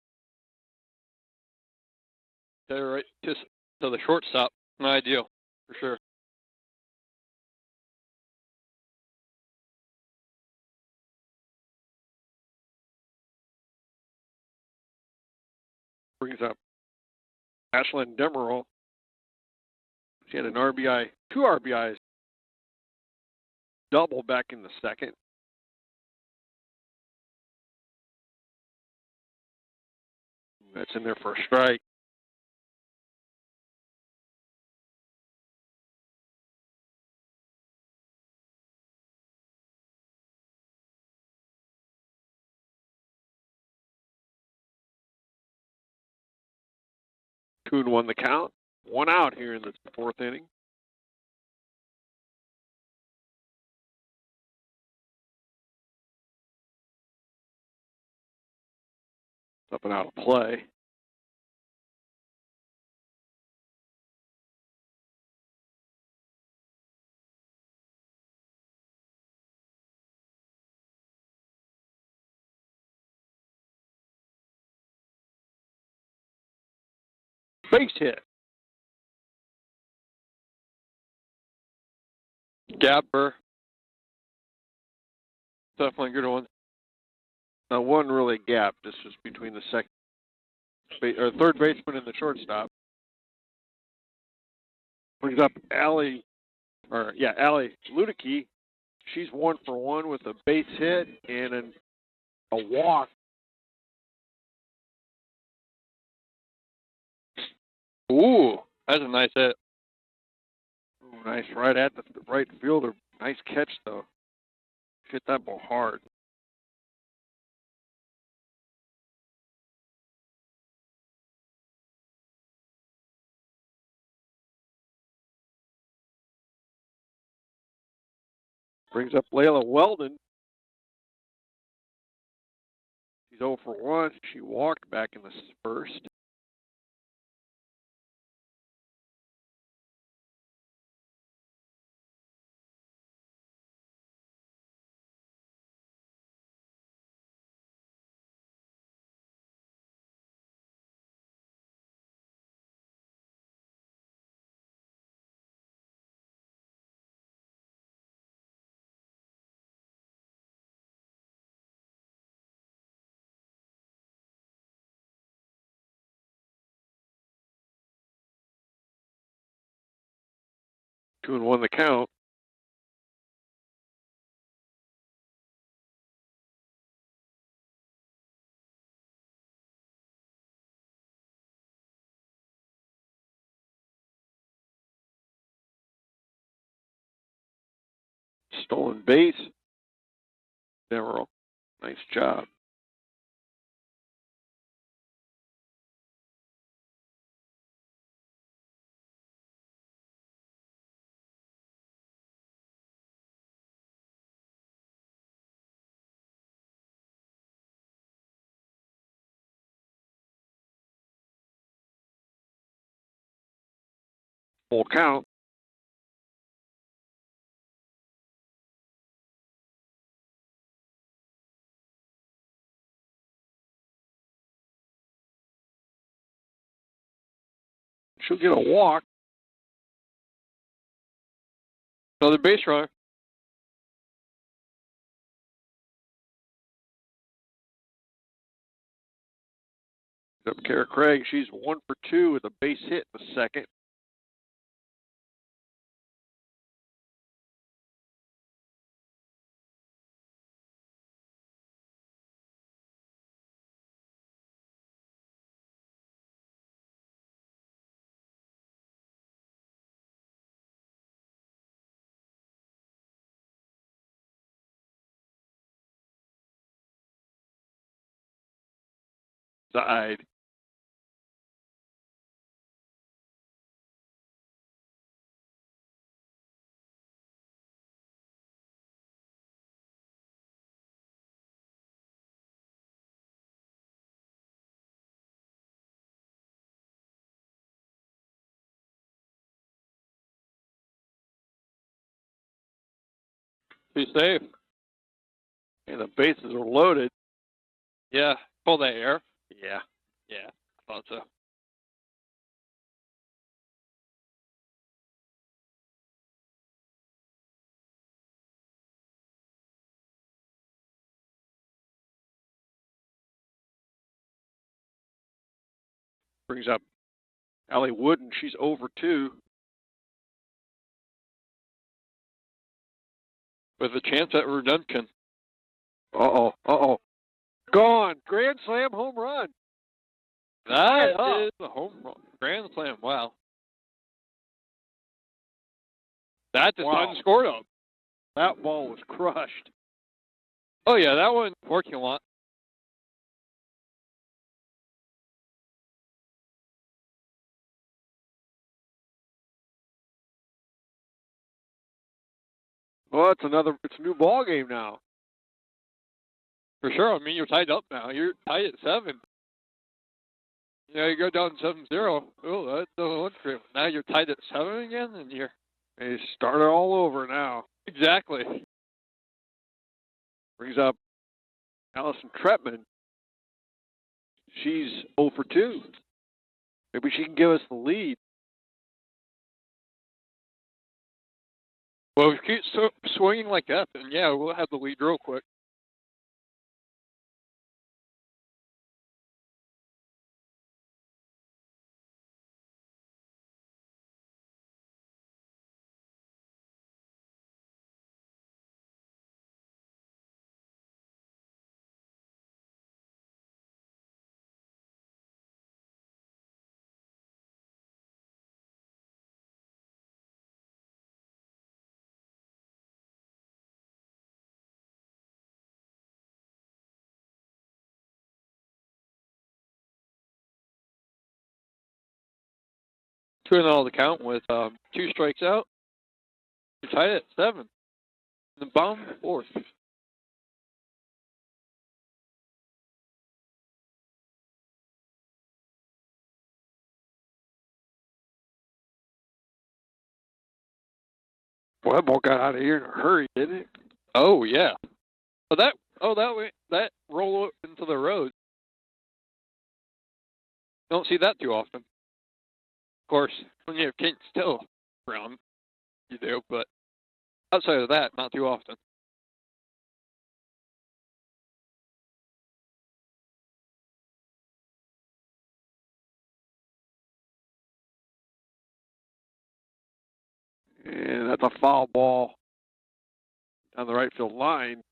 [SPEAKER 2] there right just to the shortstop. Not ideal, for sure.
[SPEAKER 1] Brings up Ashlyn Demerol. She had an RBI, 2 RBIs, double back in the second. That's in there for a strike. Two and 1 the count. 1 out here in the 4th inning. Up and out of play. Base hit.
[SPEAKER 2] Gapper. Definitely a good one.
[SPEAKER 1] Now, one really gap. This was between the third baseman and the shortstop. Brings up Allie Ludicky. She's 1 for 1 with a base hit and a walk.
[SPEAKER 2] Ooh, that's a nice hit.
[SPEAKER 1] Ooh, nice, right at the right fielder. Nice catch, though. Hit that ball hard. Brings up Layla Weldon. She's 0 for 1. She walked back in the first. Two and 1 the count. Stolen base. Demerol. Nice job. Full count. She'll get a walk.
[SPEAKER 2] Another base runner.
[SPEAKER 1] Up Kara Craig. She's 1 for 2 with a base hit in the second. Side.
[SPEAKER 2] Be safe.
[SPEAKER 1] And the bases are loaded.
[SPEAKER 2] Yeah. Pull that air.
[SPEAKER 1] Yeah.
[SPEAKER 2] Yeah. I thought so.
[SPEAKER 1] Brings up Allie Wooden. She's over 2.
[SPEAKER 2] With a chance at redemption.
[SPEAKER 1] Uh-oh. Gone. Grand slam home run.
[SPEAKER 2] That is a home run. Grand slam. Wow. That the Sun scored on.
[SPEAKER 1] That ball was crushed.
[SPEAKER 2] Oh, yeah, that one working a lot.
[SPEAKER 1] Well, it's a new ball game now.
[SPEAKER 2] For sure. I mean, you're tied up now. You're tied at 7. You know, you go down 7-0. Oh, that doesn't look great. Now you're tied at 7 again, and you
[SPEAKER 1] start it all over now.
[SPEAKER 2] Exactly.
[SPEAKER 1] Brings up Allison Tretman. She's 0 for 2. Maybe she can give us the lead.
[SPEAKER 2] Well, if we keep swinging like that, then yeah, we'll have the lead real quick. Two and all the count with 2 strikes out. You're tied at 7. The bottom 4th.
[SPEAKER 1] Boy, that ball got out of here in a hurry, didn't it?
[SPEAKER 2] Oh yeah. That roll into the road. Don't see that too often. Of course, when you have Kent Still around, you do, but outside of that, not too often.
[SPEAKER 1] And that's a foul ball down the right field line.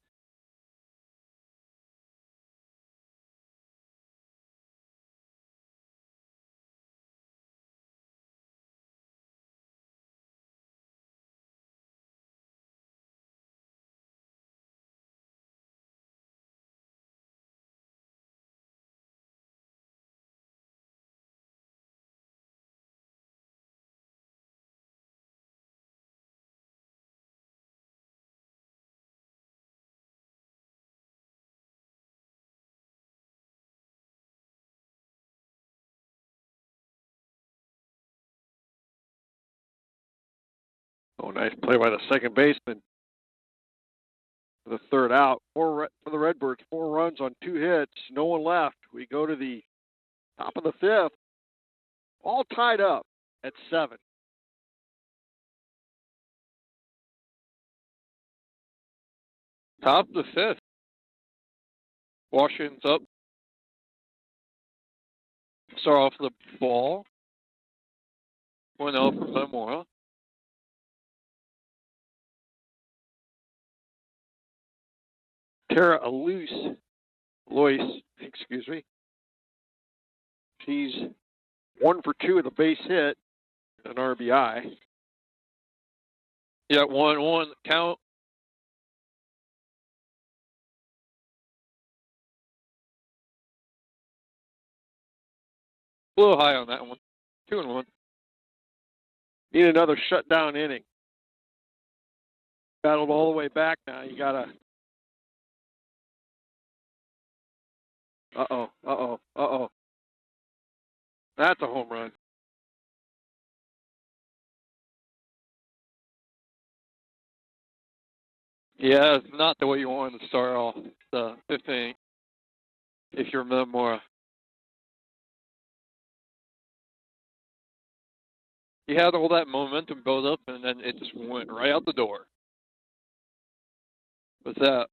[SPEAKER 1] Oh, nice play by the second baseman. For the third out. For the Redbirds, 4 runs on 2 hits. No one left. We go to the top of the 5th. All tied up at 7.
[SPEAKER 2] Top of the 5th. Washington's up. Start off the ball. 1-0 from Metamora.
[SPEAKER 1] Tara Lois, excuse me. She's 1 for 2 with a base hit, an RBI.
[SPEAKER 2] Yeah, 1-1 count. A little high on that one. 2-1.
[SPEAKER 1] Need another shutdown inning. Battled all the way back now. You got to... Uh-oh. That's a home run.
[SPEAKER 2] Yeah, it's not the way you wanted to start off the 5th inning if you're Metamora. You had all that momentum build up, and then it just went right out the door. What's that?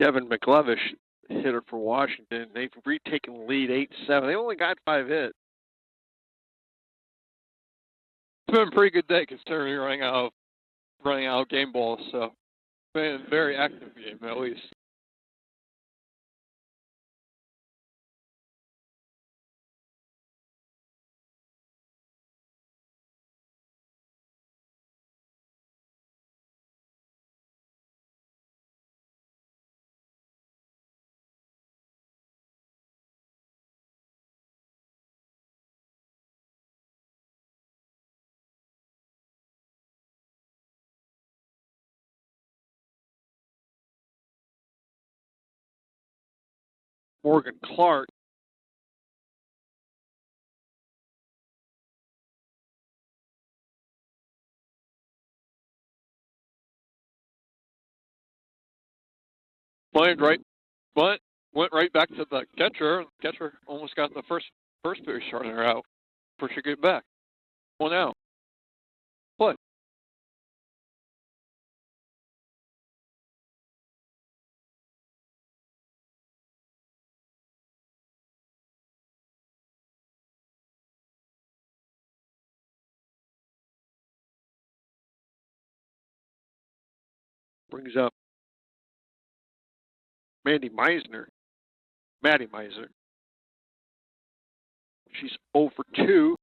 [SPEAKER 1] Kevin McLevish, hitter for Washington. They've retaken the lead 8-7. They only got 5 hits.
[SPEAKER 2] It's been a pretty good day considering running out of game balls. So it's been a very active game at least.
[SPEAKER 1] Morgan Clark.
[SPEAKER 2] Went right back to the catcher, and the catcher almost got the first base runner out before she get back. 1 out. Play.
[SPEAKER 1] Brings up Maddie Meisner. She's 0 for 2.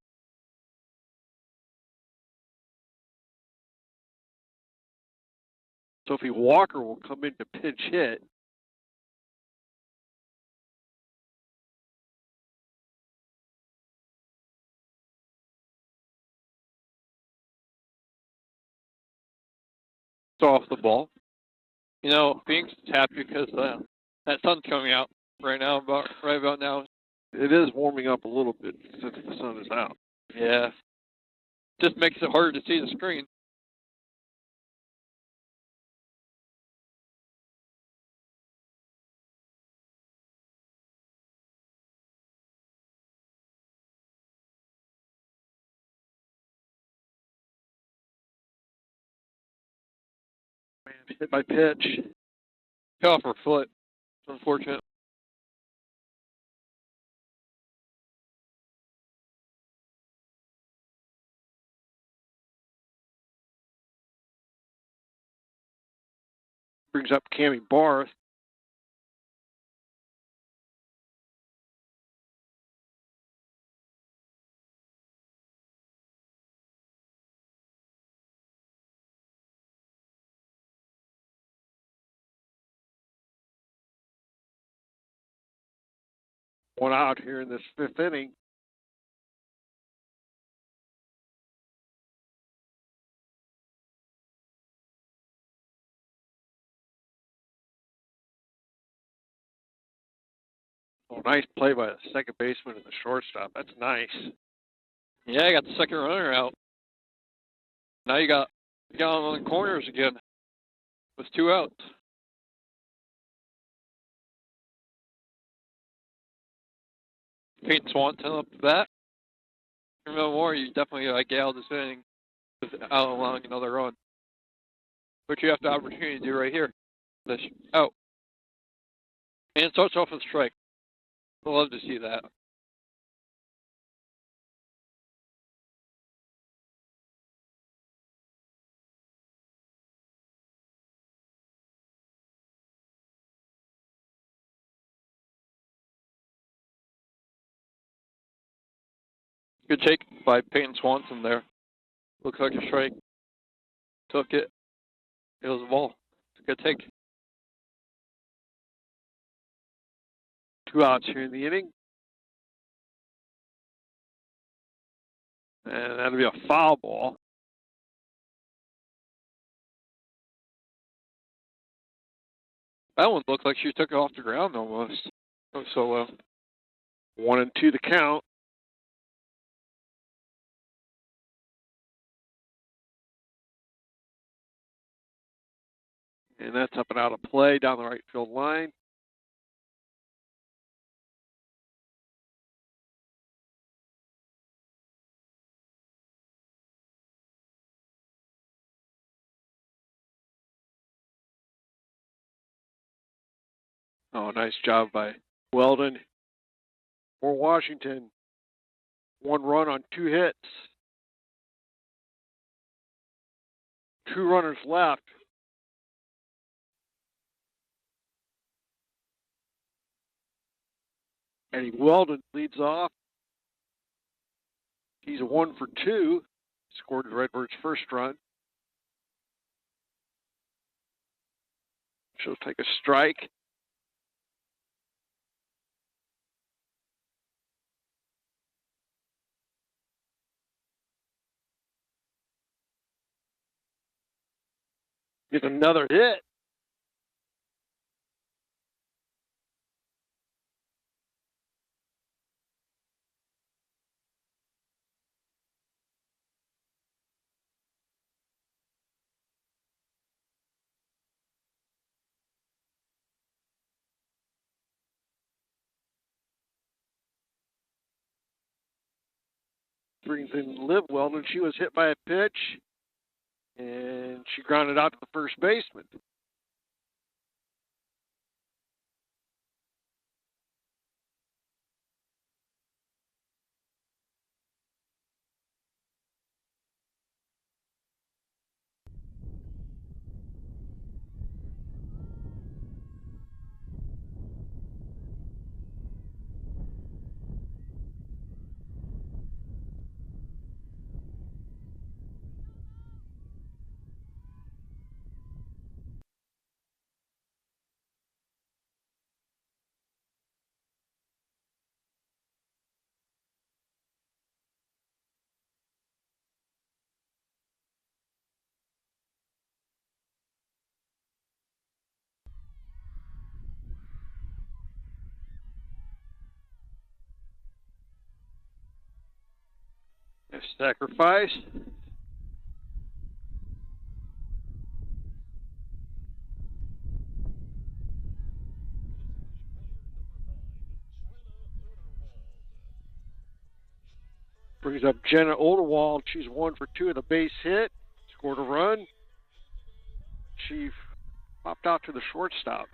[SPEAKER 1] Sophie Walker will come in to pinch hit.
[SPEAKER 2] It's off the ball. You know, Phoenix is happy because that sun's coming out right about now.
[SPEAKER 1] It is warming up a little bit since the sun is out.
[SPEAKER 2] Yeah. Just makes it harder to see the screen.
[SPEAKER 1] Hit by pitch.
[SPEAKER 2] Hit off her foot. It's unfortunate.
[SPEAKER 1] Brings up Cammie Barth. One out here in this 5th inning. Oh, nice play by the second baseman and the shortstop. That's nice.
[SPEAKER 2] Yeah, I got the second runner out. Now you got on the corners again with 2 outs. Peyton Swanson up to bat. Metamora, you definitely get out of this inning without allowing another run. But you have the opportunity to do right here. This out. And it starts off with a strike. I'd love to see that. Good take by Peyton Swanson there. Looks like a strike. Took it. It was a ball. It's a good take.
[SPEAKER 1] 2 outs here in the inning. And that'll be a foul ball.
[SPEAKER 2] That one looked like she took it off the ground almost. Oh, so well.
[SPEAKER 1] 1-2 the count. And that's up and out of play down the right field line. Oh, nice job by Weldon. For Washington, 1 run on 2 hits. 2 runners left. Eddie Weldon leads off. He's a 1 for 2. Scored the Redbirds' first run. She'll take a strike. Get another hit. Brings in Liv Weldon. She was hit by a pitch, and she grounded out to the first baseman. A sacrifice. Brings up Jenna Oderwald. She's 1 for 2 with a base hit. Scored a run. She popped out to the shortstop.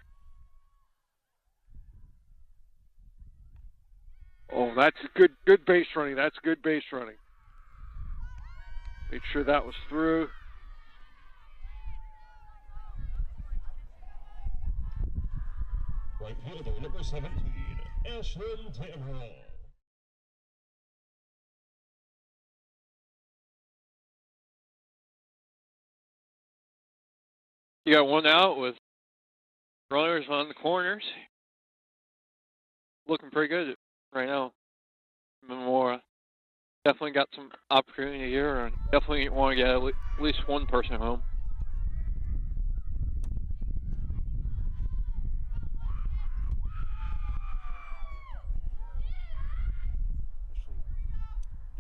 [SPEAKER 1] Oh, that's good base running. That's good base running. Made sure that was through.
[SPEAKER 3] Right fielder, number 17, Ashlyn Tamrell.
[SPEAKER 2] You got 1 out with runners on the corners. Looking pretty good right now. Metamora definitely got some opportunity here, and definitely want to get at least 1 person home.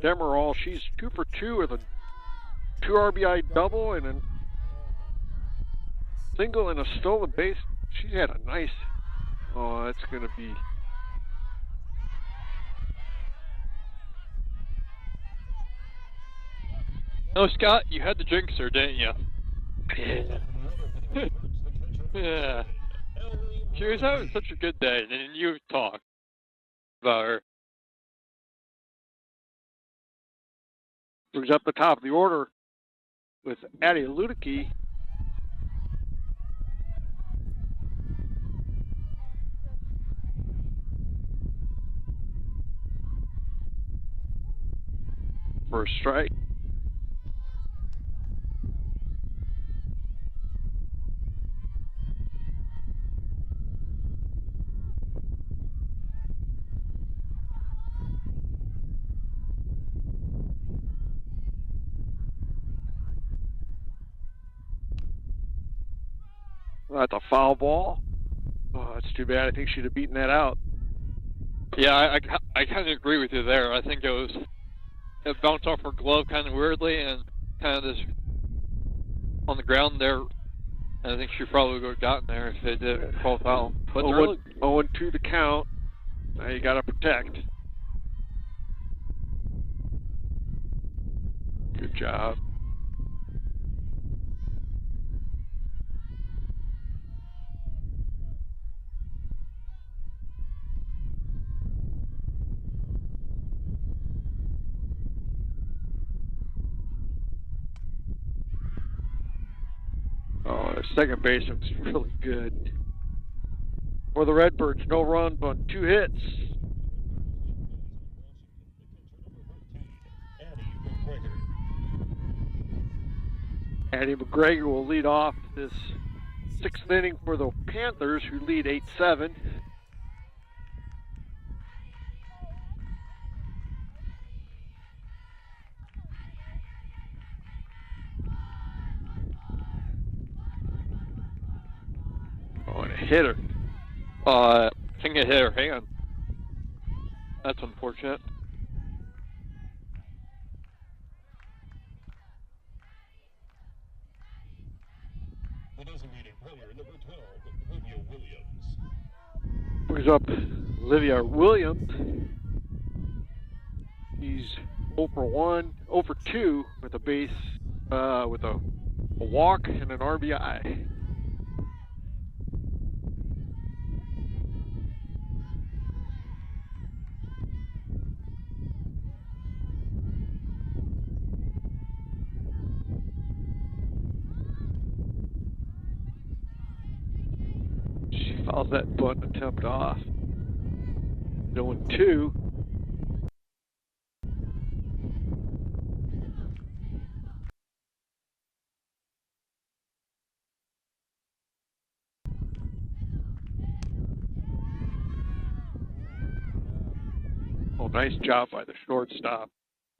[SPEAKER 1] Demerol, she's 2 for 2 with a 2 RBI double and a single and a stolen base. She's had a nice. Oh, that's going to be.
[SPEAKER 2] No, Scott, you had to jinx her, didn't you? Yeah. She was having such a good day, and then you talked about her.
[SPEAKER 1] Brings up the top of the order with Addie Ludicky. First strike. That's a foul ball. Oh, that's too bad. I think she'd have beaten that out.
[SPEAKER 2] Yeah, I kind of agree with you there. I think it bounced off her glove kind of weirdly and kind of just on the ground there. And I think she probably would have gotten there if they did call foul. But
[SPEAKER 1] 0-2 the count. Now you got to protect. Good job. second base looks really good. For the Redbirds, no runs on 2 hits. Addie McGregor will lead off this 6th inning for the Panthers, who lead 8-7. Oh, and a hitter.
[SPEAKER 2] I think it hit her hand. That's unfortunate.
[SPEAKER 3] The designated player, number 12, Olivia Williams.
[SPEAKER 1] Brings up Olivia Williams. He's 0 for 1, 0 for 2 with a base, with a walk and an RBI. She fouls that bunt attempt off. 0-2. Oh, nice job by the shortstop.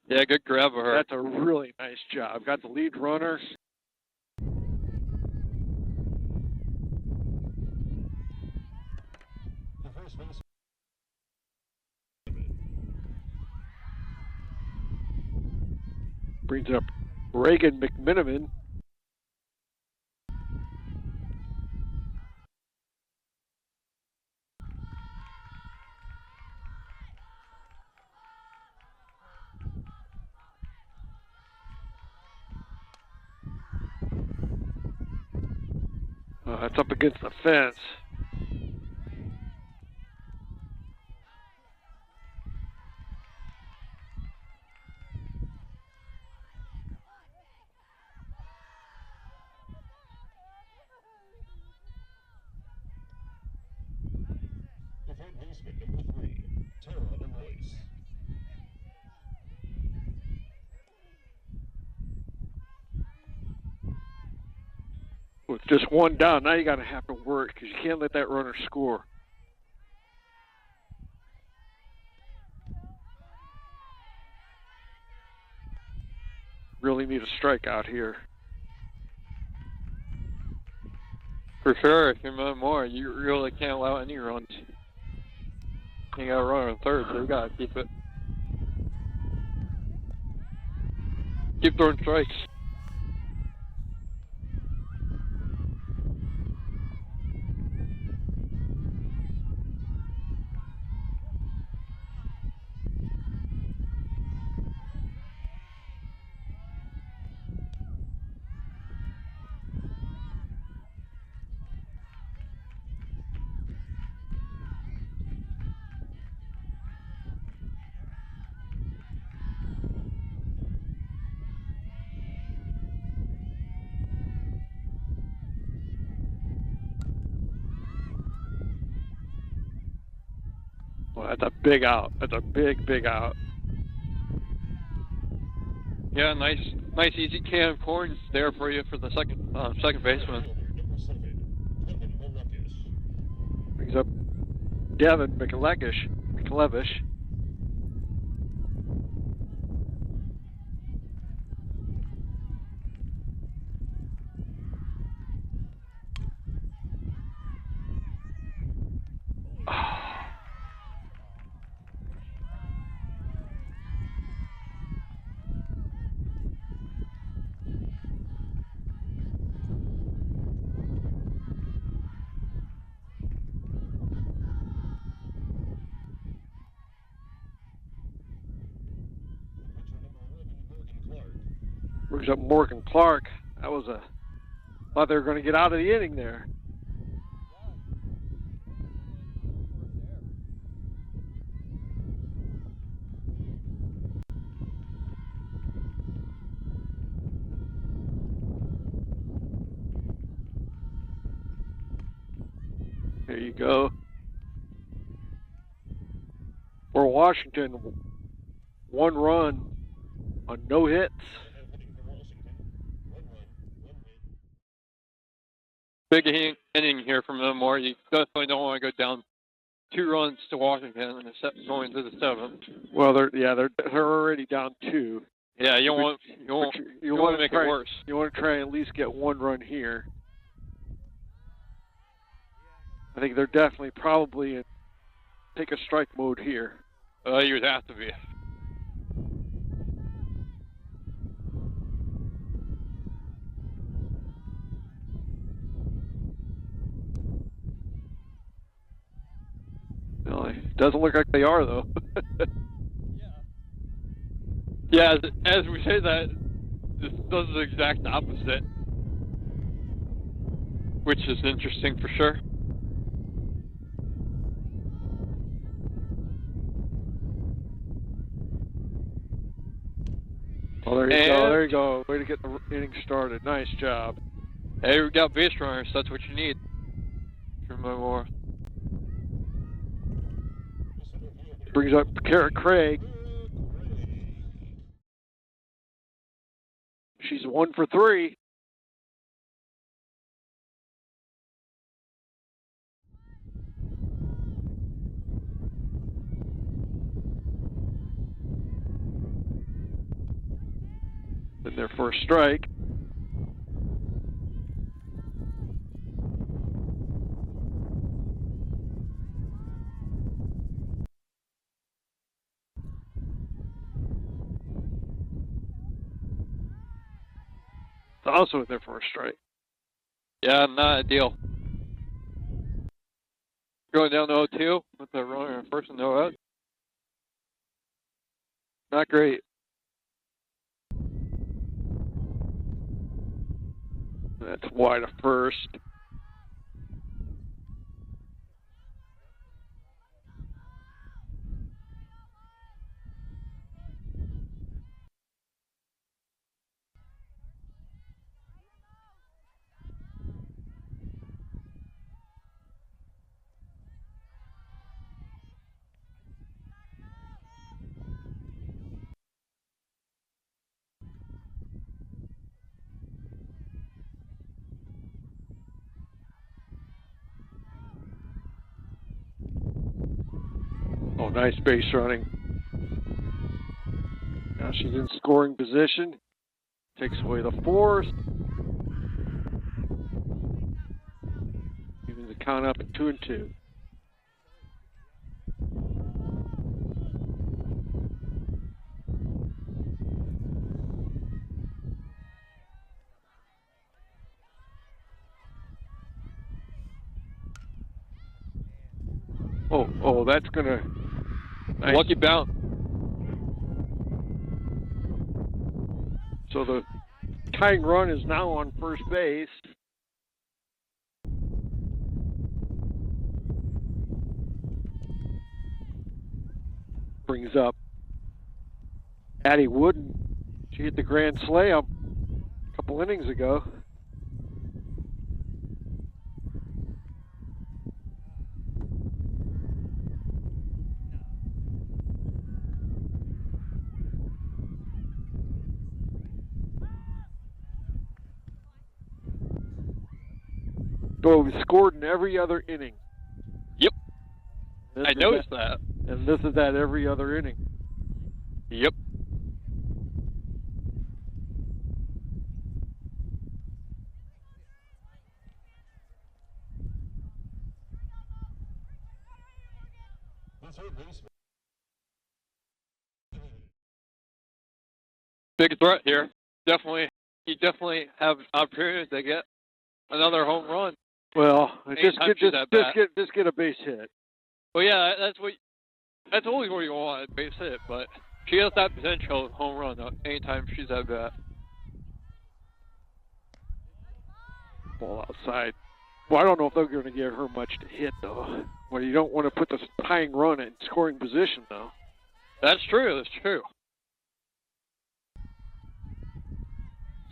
[SPEAKER 2] Yeah, good grab of her.
[SPEAKER 1] That's a really nice job. Got the lead runner.
[SPEAKER 3] The first base.
[SPEAKER 1] Brings up Reagan McMiniman. That's up against the fence.
[SPEAKER 3] The third baseman, number 3, Tara Royce.
[SPEAKER 1] With just 1 down, now you got to have to work because you can't let that runner score. Really need a strikeout here.
[SPEAKER 2] For sure, if you're Metamora, you really can't allow any runs. You got a runner on third, so you got to keep it. Keep throwing strikes.
[SPEAKER 1] Well, that's a big out. That's a big, big out.
[SPEAKER 2] Yeah, nice easy can of corn there for you for the second baseman.
[SPEAKER 3] Number 7, Kevin Malekis.
[SPEAKER 1] Brings up Devin McLevish. Brings up Morgan Clark. That was thought they were going to get out of the inning there. There you go. For Washington, 1 run on no hits.
[SPEAKER 2] Big inning here from Metamora. You definitely don't want to go down 2 runs to Washington and going to the 7th.
[SPEAKER 1] Well, they're already down 2.
[SPEAKER 2] Yeah, you want to make it worse.
[SPEAKER 1] You want to try and at least get 1 run here. I think they're definitely probably in take a strike mode here.
[SPEAKER 2] You would have to be.
[SPEAKER 1] No, it doesn't look like they are, though.
[SPEAKER 2] Yeah, as we say that, this does the exact opposite, which is interesting for sure.
[SPEAKER 1] Oh, there you go. There you go. Way to get the inning started. Nice job.
[SPEAKER 2] Hey, we got base runners. That's what you need. Remember.
[SPEAKER 1] Brings up Craig. She's 1 for 3. In their first strike. It's also in their first strike.
[SPEAKER 2] Yeah, not ideal. Going down to 0-2 with the runner in first and no out.
[SPEAKER 1] Not great. That's wide of first. Oh, nice base running. Now she's in scoring position. Takes away the force. Even the count up at 2-2. Oh, that's gonna. Nice.
[SPEAKER 2] Lucky bounce.
[SPEAKER 1] So the tying run is now on first base. Brings up Addie Wooden. She hit the grand slam a couple innings ago. So we scored in every other inning.
[SPEAKER 2] Yep. I noticed that.
[SPEAKER 1] And this is that every other inning.
[SPEAKER 2] Yep. Big threat here. You definitely have opportunities to get another home run.
[SPEAKER 1] Well, just get a base hit.
[SPEAKER 2] Well, yeah, that's always what you want, a base hit. But she has that potential home run anytime she's at bat.
[SPEAKER 1] Ball outside. Well, I don't know if they're going to give her much to hit, though. Well, you don't want to put the tying run in scoring position, though.
[SPEAKER 2] That's true. That's true.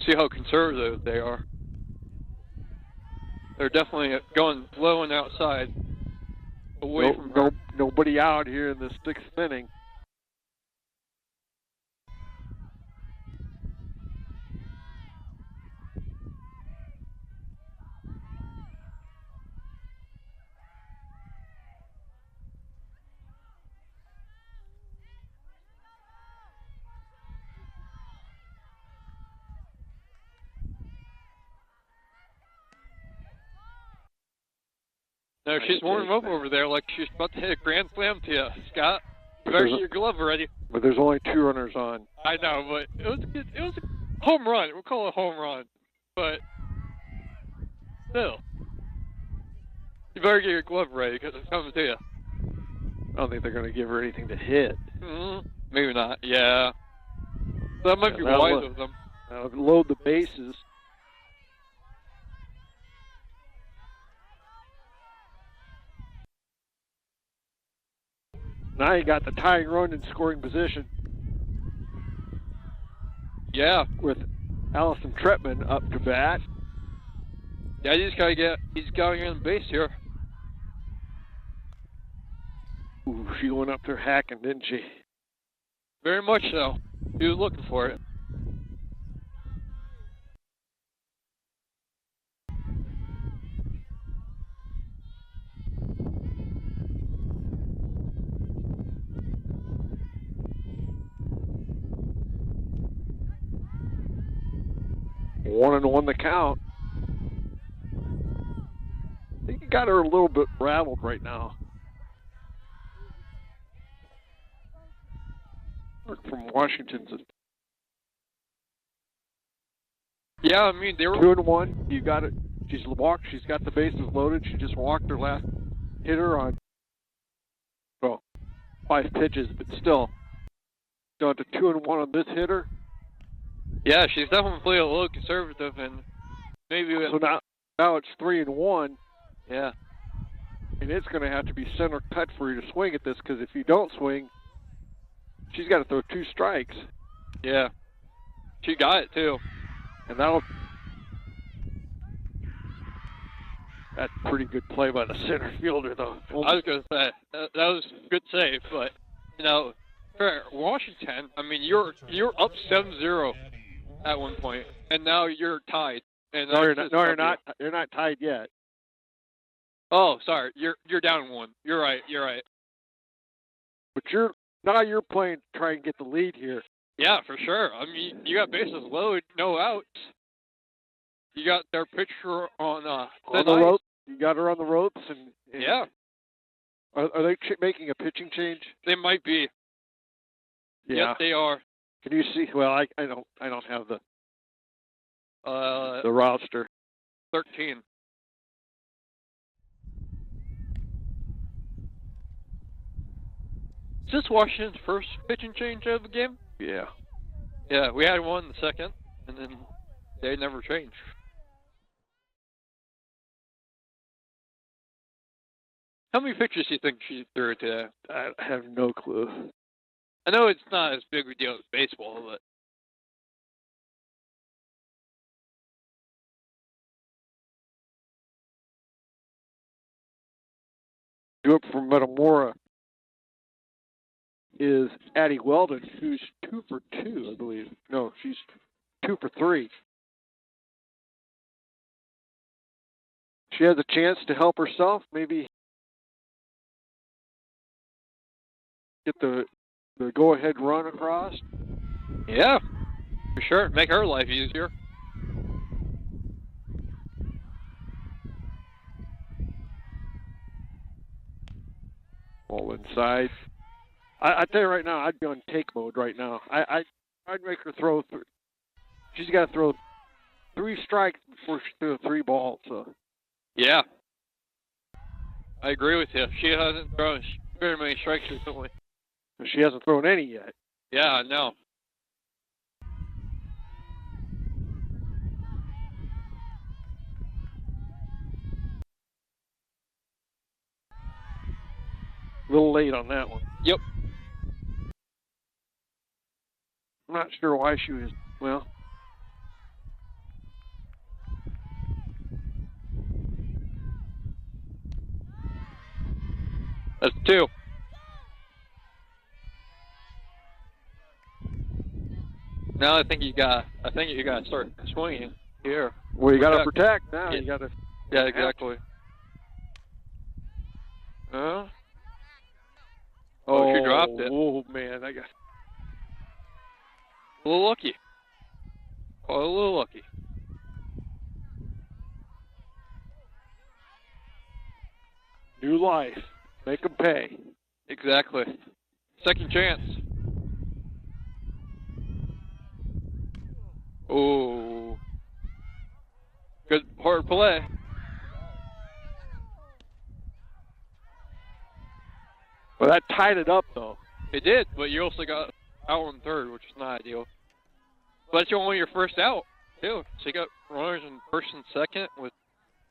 [SPEAKER 2] See how conservative they are. They're definitely going low and outside. away from her.
[SPEAKER 1] Nobody out here in the sixth inning.
[SPEAKER 2] No, she's warming up over there like she's about to hit a grand slam to you, Scott. Better get your glove ready.
[SPEAKER 1] But there's only 2 runners on.
[SPEAKER 2] I know, but it was a home run. We'll call it a home run. But still, you better get your glove ready because it's coming to you.
[SPEAKER 1] I don't think they're going to give her anything to hit.
[SPEAKER 2] Maybe not. Yeah. That might be wise of them.
[SPEAKER 1] Load the bases. Now you got the tying run in scoring position.
[SPEAKER 2] Yeah.
[SPEAKER 1] With Allison Tretman up to bat.
[SPEAKER 2] Yeah, he's got to get on base here.
[SPEAKER 1] Ooh, she went up there hacking, didn't she?
[SPEAKER 2] Very much so. He was looking for it.
[SPEAKER 1] One and one the count. I think you got her a little bit rattled right now. From Washington's.
[SPEAKER 2] Yeah, I mean they were
[SPEAKER 1] 2 and 1. You got it. She's walked. She's got the bases loaded. She just walked her last hitter on 5 pitches, but still at the 2 and 1 on this hitter.
[SPEAKER 2] Yeah, she's definitely a little conservative, and maybe
[SPEAKER 1] so now it's 3 and 1.
[SPEAKER 2] Yeah,
[SPEAKER 1] and it's going to have to be center cut for you to swing at this, because if you don't swing, she's got to throw 2 strikes.
[SPEAKER 2] Yeah, she got it too,
[SPEAKER 1] and that's a pretty good play by the center fielder, though.
[SPEAKER 2] I was going to say that was a good save, but you know, for Washington, I mean you're up 7-0 at one point, and now you're tied. And
[SPEAKER 1] no, you're not. You're not tied yet.
[SPEAKER 2] Oh, sorry. You're down 1. You're right.
[SPEAKER 1] But you're playing to try and get the lead here.
[SPEAKER 2] Yeah, for sure. I mean, you got bases loaded, no outs. You got their pitcher on
[SPEAKER 1] the ropes. You got her on the ropes, and
[SPEAKER 2] yeah.
[SPEAKER 1] Are they making a pitching change?
[SPEAKER 2] They might be.
[SPEAKER 1] Yeah.
[SPEAKER 2] Yes, they are.
[SPEAKER 1] Can you see? Well, I don't have the roster.
[SPEAKER 2] 13. Is this Washington's first pitching change of the game?
[SPEAKER 1] Yeah.
[SPEAKER 2] Yeah, we had one in the second, and then they never changed. How many pitches do you think she threw today?
[SPEAKER 1] I have no clue.
[SPEAKER 2] I know it's not as big a deal as baseball, but...
[SPEAKER 1] Up from Metamora is Addie Weldon, who's 2 for 2, I believe. No, she's 2 for 3. She has a chance to help herself, maybe get the go-ahead run across.
[SPEAKER 2] Yeah, for sure. Make her life easier.
[SPEAKER 1] All inside. I tell you right now, I'd be on take mode right now. I'd make her throw. She's got to throw 3 strikes before she threw 3 balls. So.
[SPEAKER 2] Yeah, I agree with you. She hasn't thrown very many strikes recently.
[SPEAKER 1] She hasn't thrown any yet.
[SPEAKER 2] Yeah, I know.
[SPEAKER 1] A little late on that one.
[SPEAKER 2] Yep.
[SPEAKER 1] I'm not sure why she was, well.
[SPEAKER 2] That's 2. Now I think you got to start swinging here.
[SPEAKER 1] Well, you got to protect now.
[SPEAKER 2] Yeah.
[SPEAKER 1] You got to.
[SPEAKER 2] Yeah, exactly.
[SPEAKER 1] Oh,
[SPEAKER 2] she dropped it.
[SPEAKER 1] Oh man, I got.
[SPEAKER 2] A little lucky. Oh, a little lucky.
[SPEAKER 1] New life. Make them pay.
[SPEAKER 2] Exactly. Second chance. Oh. Good hard play.
[SPEAKER 1] Well, that tied it up, though.
[SPEAKER 2] It did, but you also got out on third, which is not ideal. But that's only your first out, too. So you got runners in first and second with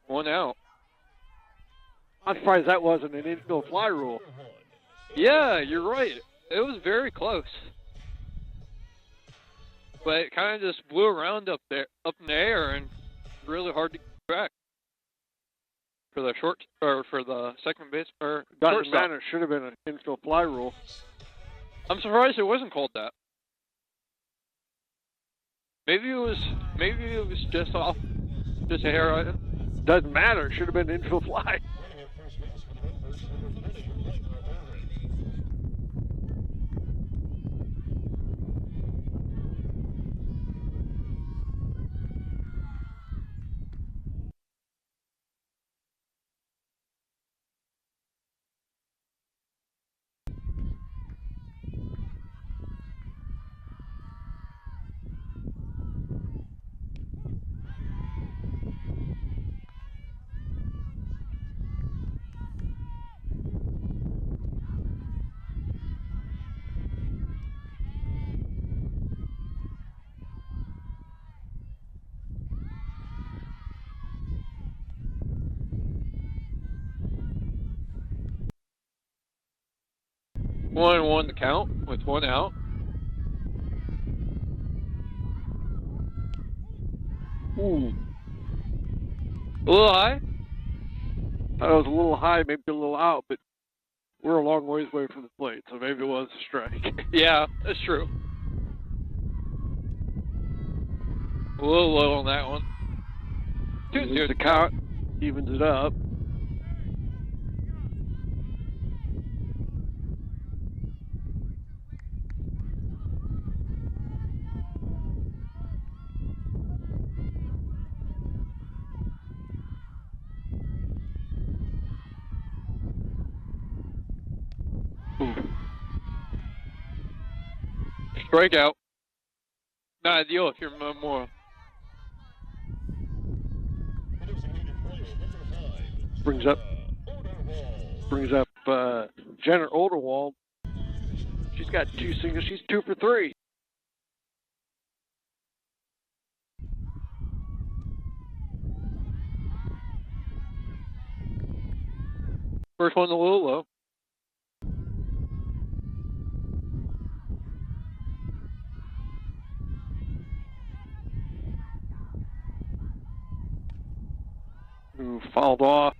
[SPEAKER 2] 1 out.
[SPEAKER 1] I'm surprised that wasn't an infield fly rule.
[SPEAKER 2] Yeah, you're right. It was very close. But it kind of just blew around up in the air, and really hard to track for the for the second base or
[SPEAKER 1] Doesn't
[SPEAKER 2] shortstop.
[SPEAKER 1] matter. Should have been an infield fly rule.
[SPEAKER 2] I'm surprised it wasn't called that. Maybe it was just off, just a hair item.
[SPEAKER 1] Doesn't matter. Should have been an infield fly.
[SPEAKER 2] 1-1 to count with 1 out.
[SPEAKER 1] Ooh.
[SPEAKER 2] A little high.
[SPEAKER 1] Thought it was a little high, maybe a little out, but we're a long ways away from the plate, so maybe it was a strike.
[SPEAKER 2] Yeah, that's true. A little low on that one. 2-2
[SPEAKER 1] the count evens it up.
[SPEAKER 2] Strikeout. Not ideal if you're Metamora.
[SPEAKER 1] Brings up Jenner Olderwald. She's got 2 singles. She's 2 for 3.
[SPEAKER 2] First one a little low.
[SPEAKER 1] Who fouled off.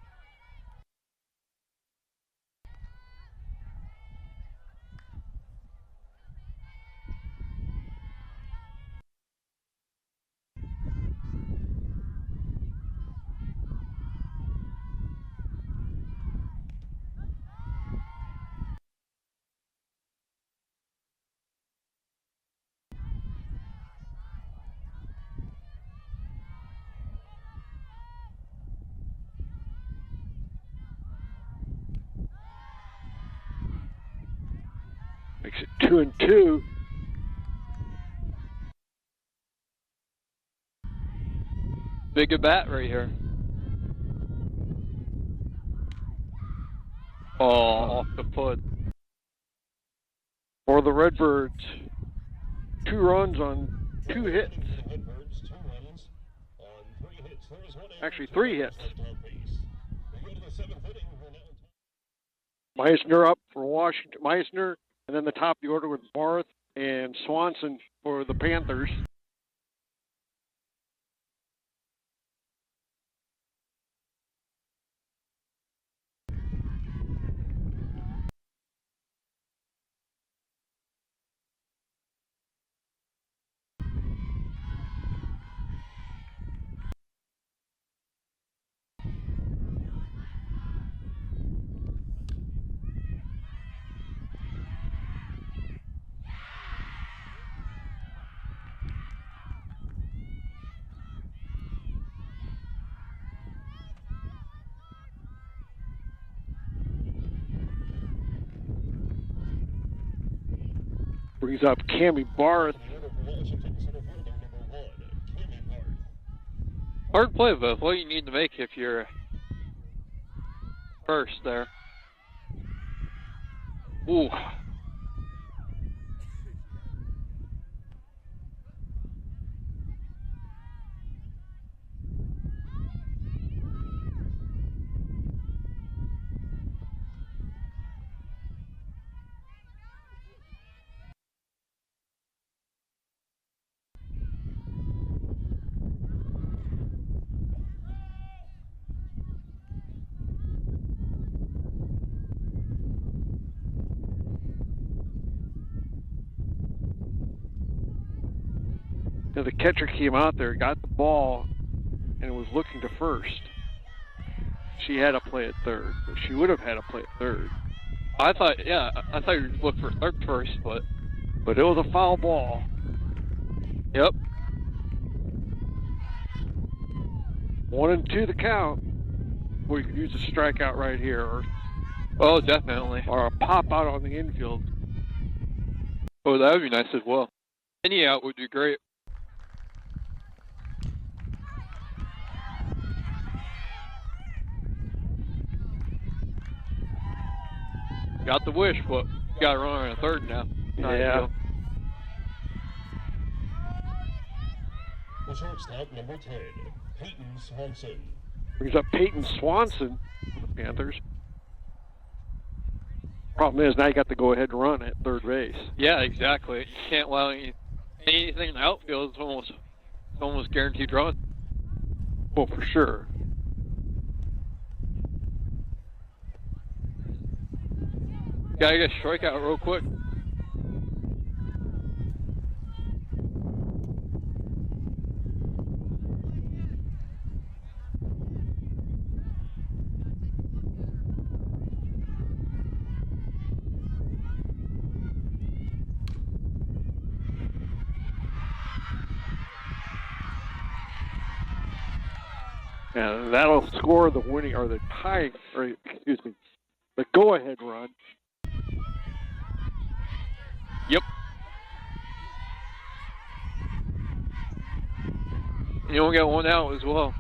[SPEAKER 1] Makes it 2-2.
[SPEAKER 2] Big at bat right here. Oh, off the foot.
[SPEAKER 1] For the Redbirds, 2 runs on 2 hits. Actually, 3 hits. Meissner up for Washington. Meissner, and then the top of the order with Barth and Swanson for the Panthers. Brings up Cammie Barth.
[SPEAKER 2] Hard play, but what you need to make if you're first there. Ooh.
[SPEAKER 1] Now the catcher came out there, got the ball, and was looking to first. She had to play at third. She would have had to play at third.
[SPEAKER 2] I thought you looked for third first, but
[SPEAKER 1] it was a foul ball.
[SPEAKER 2] Yep.
[SPEAKER 1] 1-2 the count. Well, you could use a strikeout right here,
[SPEAKER 2] Oh, definitely.
[SPEAKER 1] or a pop out on the infield.
[SPEAKER 2] Oh, that would be nice as well. Any out would be great. Got the wish, but got to run on a third now.
[SPEAKER 1] Yeah.
[SPEAKER 3] The shortstop, number 10, Peyton Swanson.
[SPEAKER 1] Brings up Peyton Swanson for the Panthers. Problem is, now you got to go ahead and run at third base.
[SPEAKER 2] Yeah, exactly. You can't allow anything in the outfield. It's almost guaranteed run.
[SPEAKER 1] Well, for sure.
[SPEAKER 2] Gotta get a strikeout real quick.
[SPEAKER 1] And that'll score the winning, or the tying, or excuse me, the go-ahead run.
[SPEAKER 2] Yep. You only got one out as well.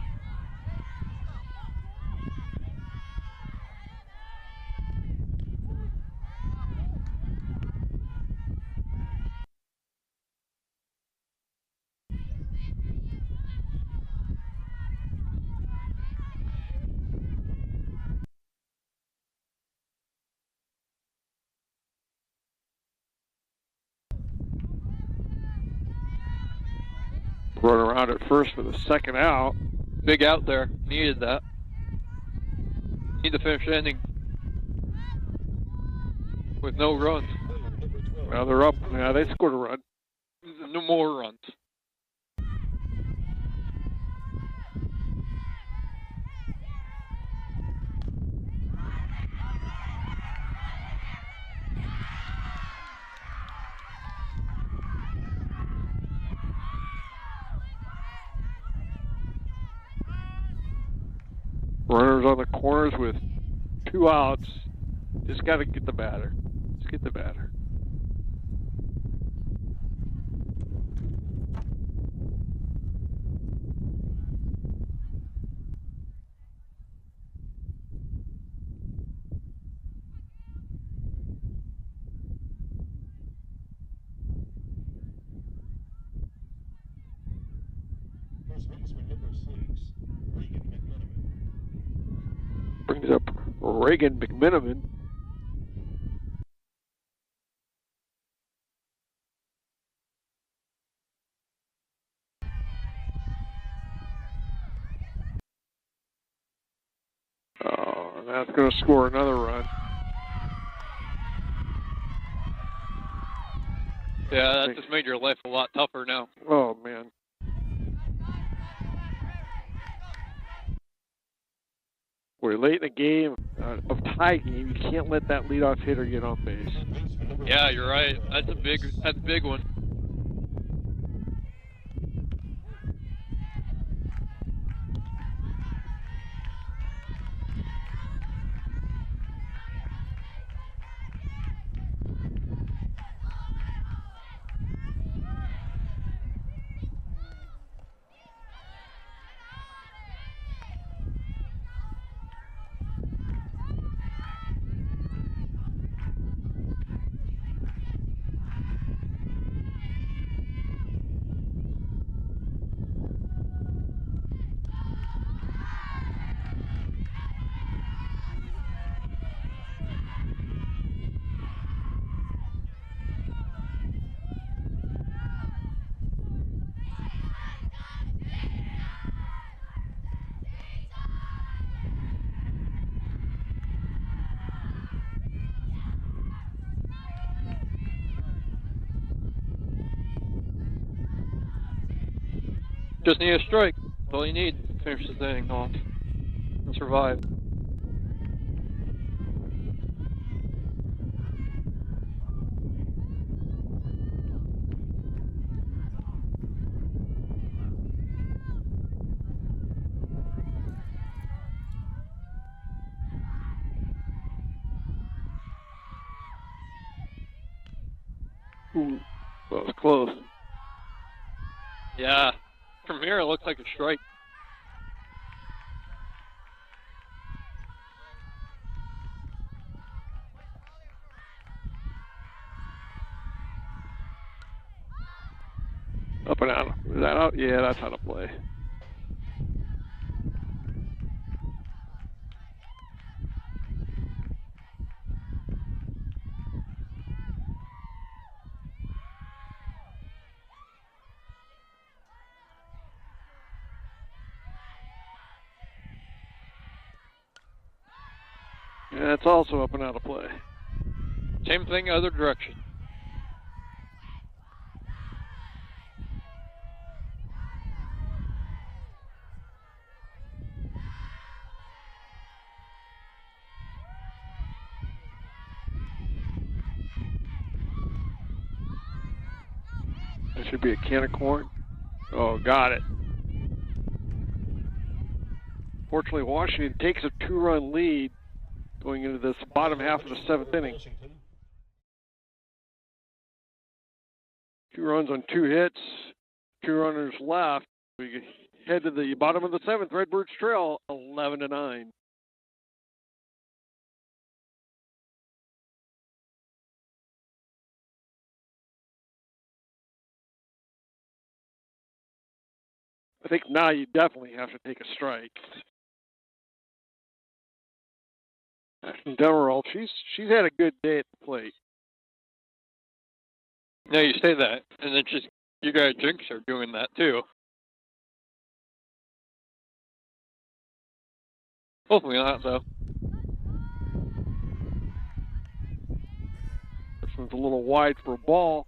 [SPEAKER 1] Run around at first for the second out.
[SPEAKER 2] Big out there. Needed that. Need to finish the inning with no runs.
[SPEAKER 1] Now they're up. Now they scored a run.
[SPEAKER 2] No more runs.
[SPEAKER 1] Runners on the corners with 2 outs. Just got to get the batter. Just get the batter.
[SPEAKER 3] First baseman, number 6, Regan McMenamin.
[SPEAKER 1] Brings up Reagan McMenamin. Oh, and that's going to score another run.
[SPEAKER 2] Yeah, that just made your life a lot tougher now.
[SPEAKER 1] Oh, man. We're late in the game, of tie game. You can't let that leadoff hitter get on base.
[SPEAKER 2] Yeah, you're right. That's a big one. Just need a strike. That's all you need to finish this inning off and survive.
[SPEAKER 1] Ooh, that was close.
[SPEAKER 2] Yeah. From here, it looks like a strike.
[SPEAKER 1] Up and out. Is that out? Yeah, that's how to play. Yeah, it's also up and out of play.
[SPEAKER 2] Same thing, other direction.
[SPEAKER 1] That should be a can of corn. Oh, got it. Fortunately, Washington takes a 2-run lead going into this bottom half of the 7th inning. 2 runs on 2 hits, 2 runners left. We head to the bottom of the 7th. Redbirds trail 11-9. I think now you definitely have to take a strike. Demerol, she's had a good day at the plate.
[SPEAKER 2] No, you say that, and then just you guys jinx are doing that too. Hopefully not, though.
[SPEAKER 1] This one's a little wide for a ball.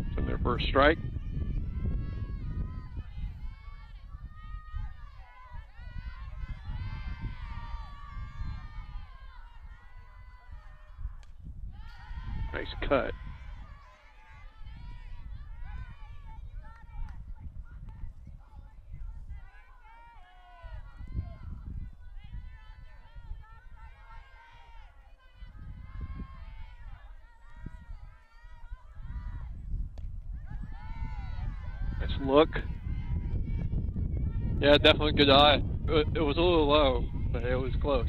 [SPEAKER 1] It's in their first strike. Nice cut. Nice look.
[SPEAKER 2] Yeah, definitely good eye. It was a little low, but it was close.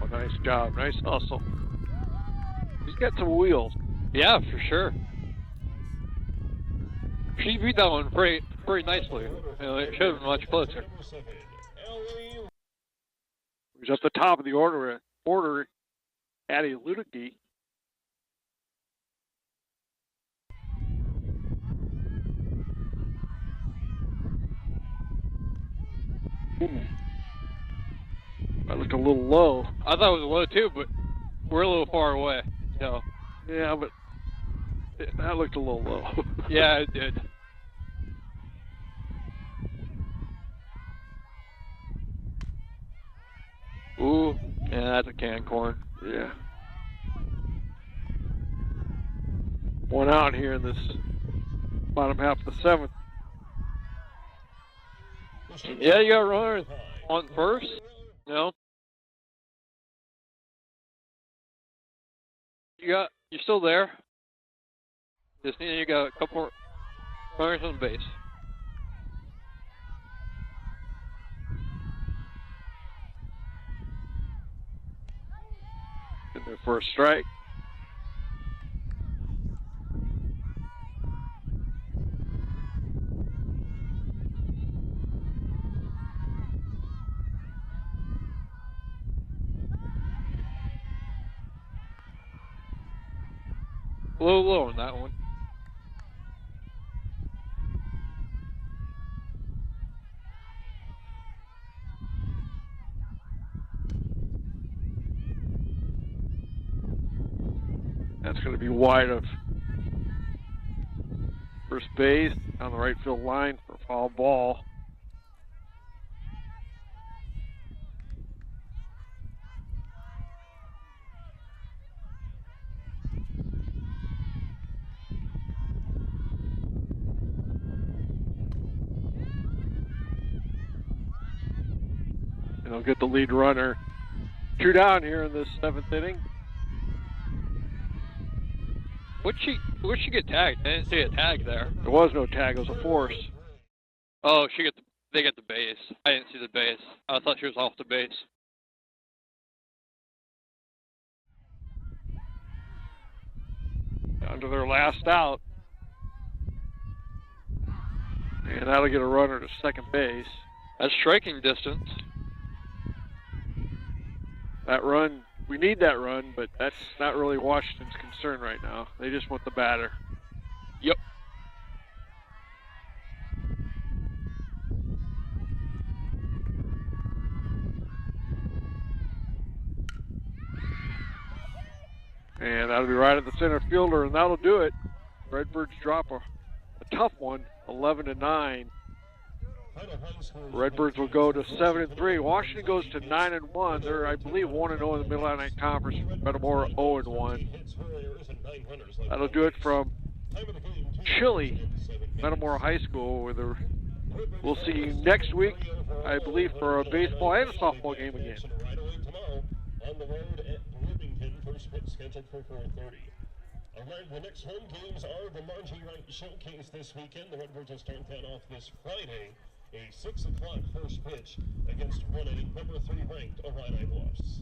[SPEAKER 1] Oh, nice job. Nice hustle. He's got some wheels.
[SPEAKER 2] Yeah, for sure. She beat that one pretty nicely. It should have been much closer.
[SPEAKER 1] He's at the top of the order, Addie Ludicky. That looked a little low.
[SPEAKER 2] I thought it was low too, but we're a little far away. So
[SPEAKER 1] yeah, but that looked a little low.
[SPEAKER 2] Yeah, it did. Ooh, yeah, that's a can corn.
[SPEAKER 1] Yeah. One out here in this bottom half of the 7th.
[SPEAKER 2] Yeah, you got runners on first. No. You're still there. Just need you got a couple more runners on base.
[SPEAKER 1] In their first strike.
[SPEAKER 2] A little low on that one.
[SPEAKER 1] That's going to be wide of first base on the right field line for a foul ball. And they'll get the lead runner. 2 down here in this 7th inning.
[SPEAKER 2] Would she get tagged? I didn't see a tag there.
[SPEAKER 1] There was no tag. It was a force.
[SPEAKER 2] Oh, they get the base. I didn't see the base. I thought she was off the base.
[SPEAKER 1] Down to their last out. And that'll get a runner to second base.
[SPEAKER 2] That's striking distance.
[SPEAKER 1] That run, we need that run, but that's not really Washington's concern right now. They just want the batter.
[SPEAKER 2] Yep.
[SPEAKER 1] And that'll be right at the center fielder, and that'll do it. Redbirds drop a tough one, 11-9. Redbirds will go to 7-3. Washington goes to 9-1. They're, I believe, 1-0 in the Mid-Atlantic Conference. Metamora 0-1. That'll do it from chilly Metamora High School, where we'll see you next week, I believe, for a baseball and a softball game again.
[SPEAKER 3] On the road at Bloomington, first pitch scheduled for 4:30. All right, the next home games are the Margie Wright Showcase this weekend. The Redbirds will start that off this Friday. A 6 o'clock first pitch against 1A, number 3 ranked Illini Bluffs.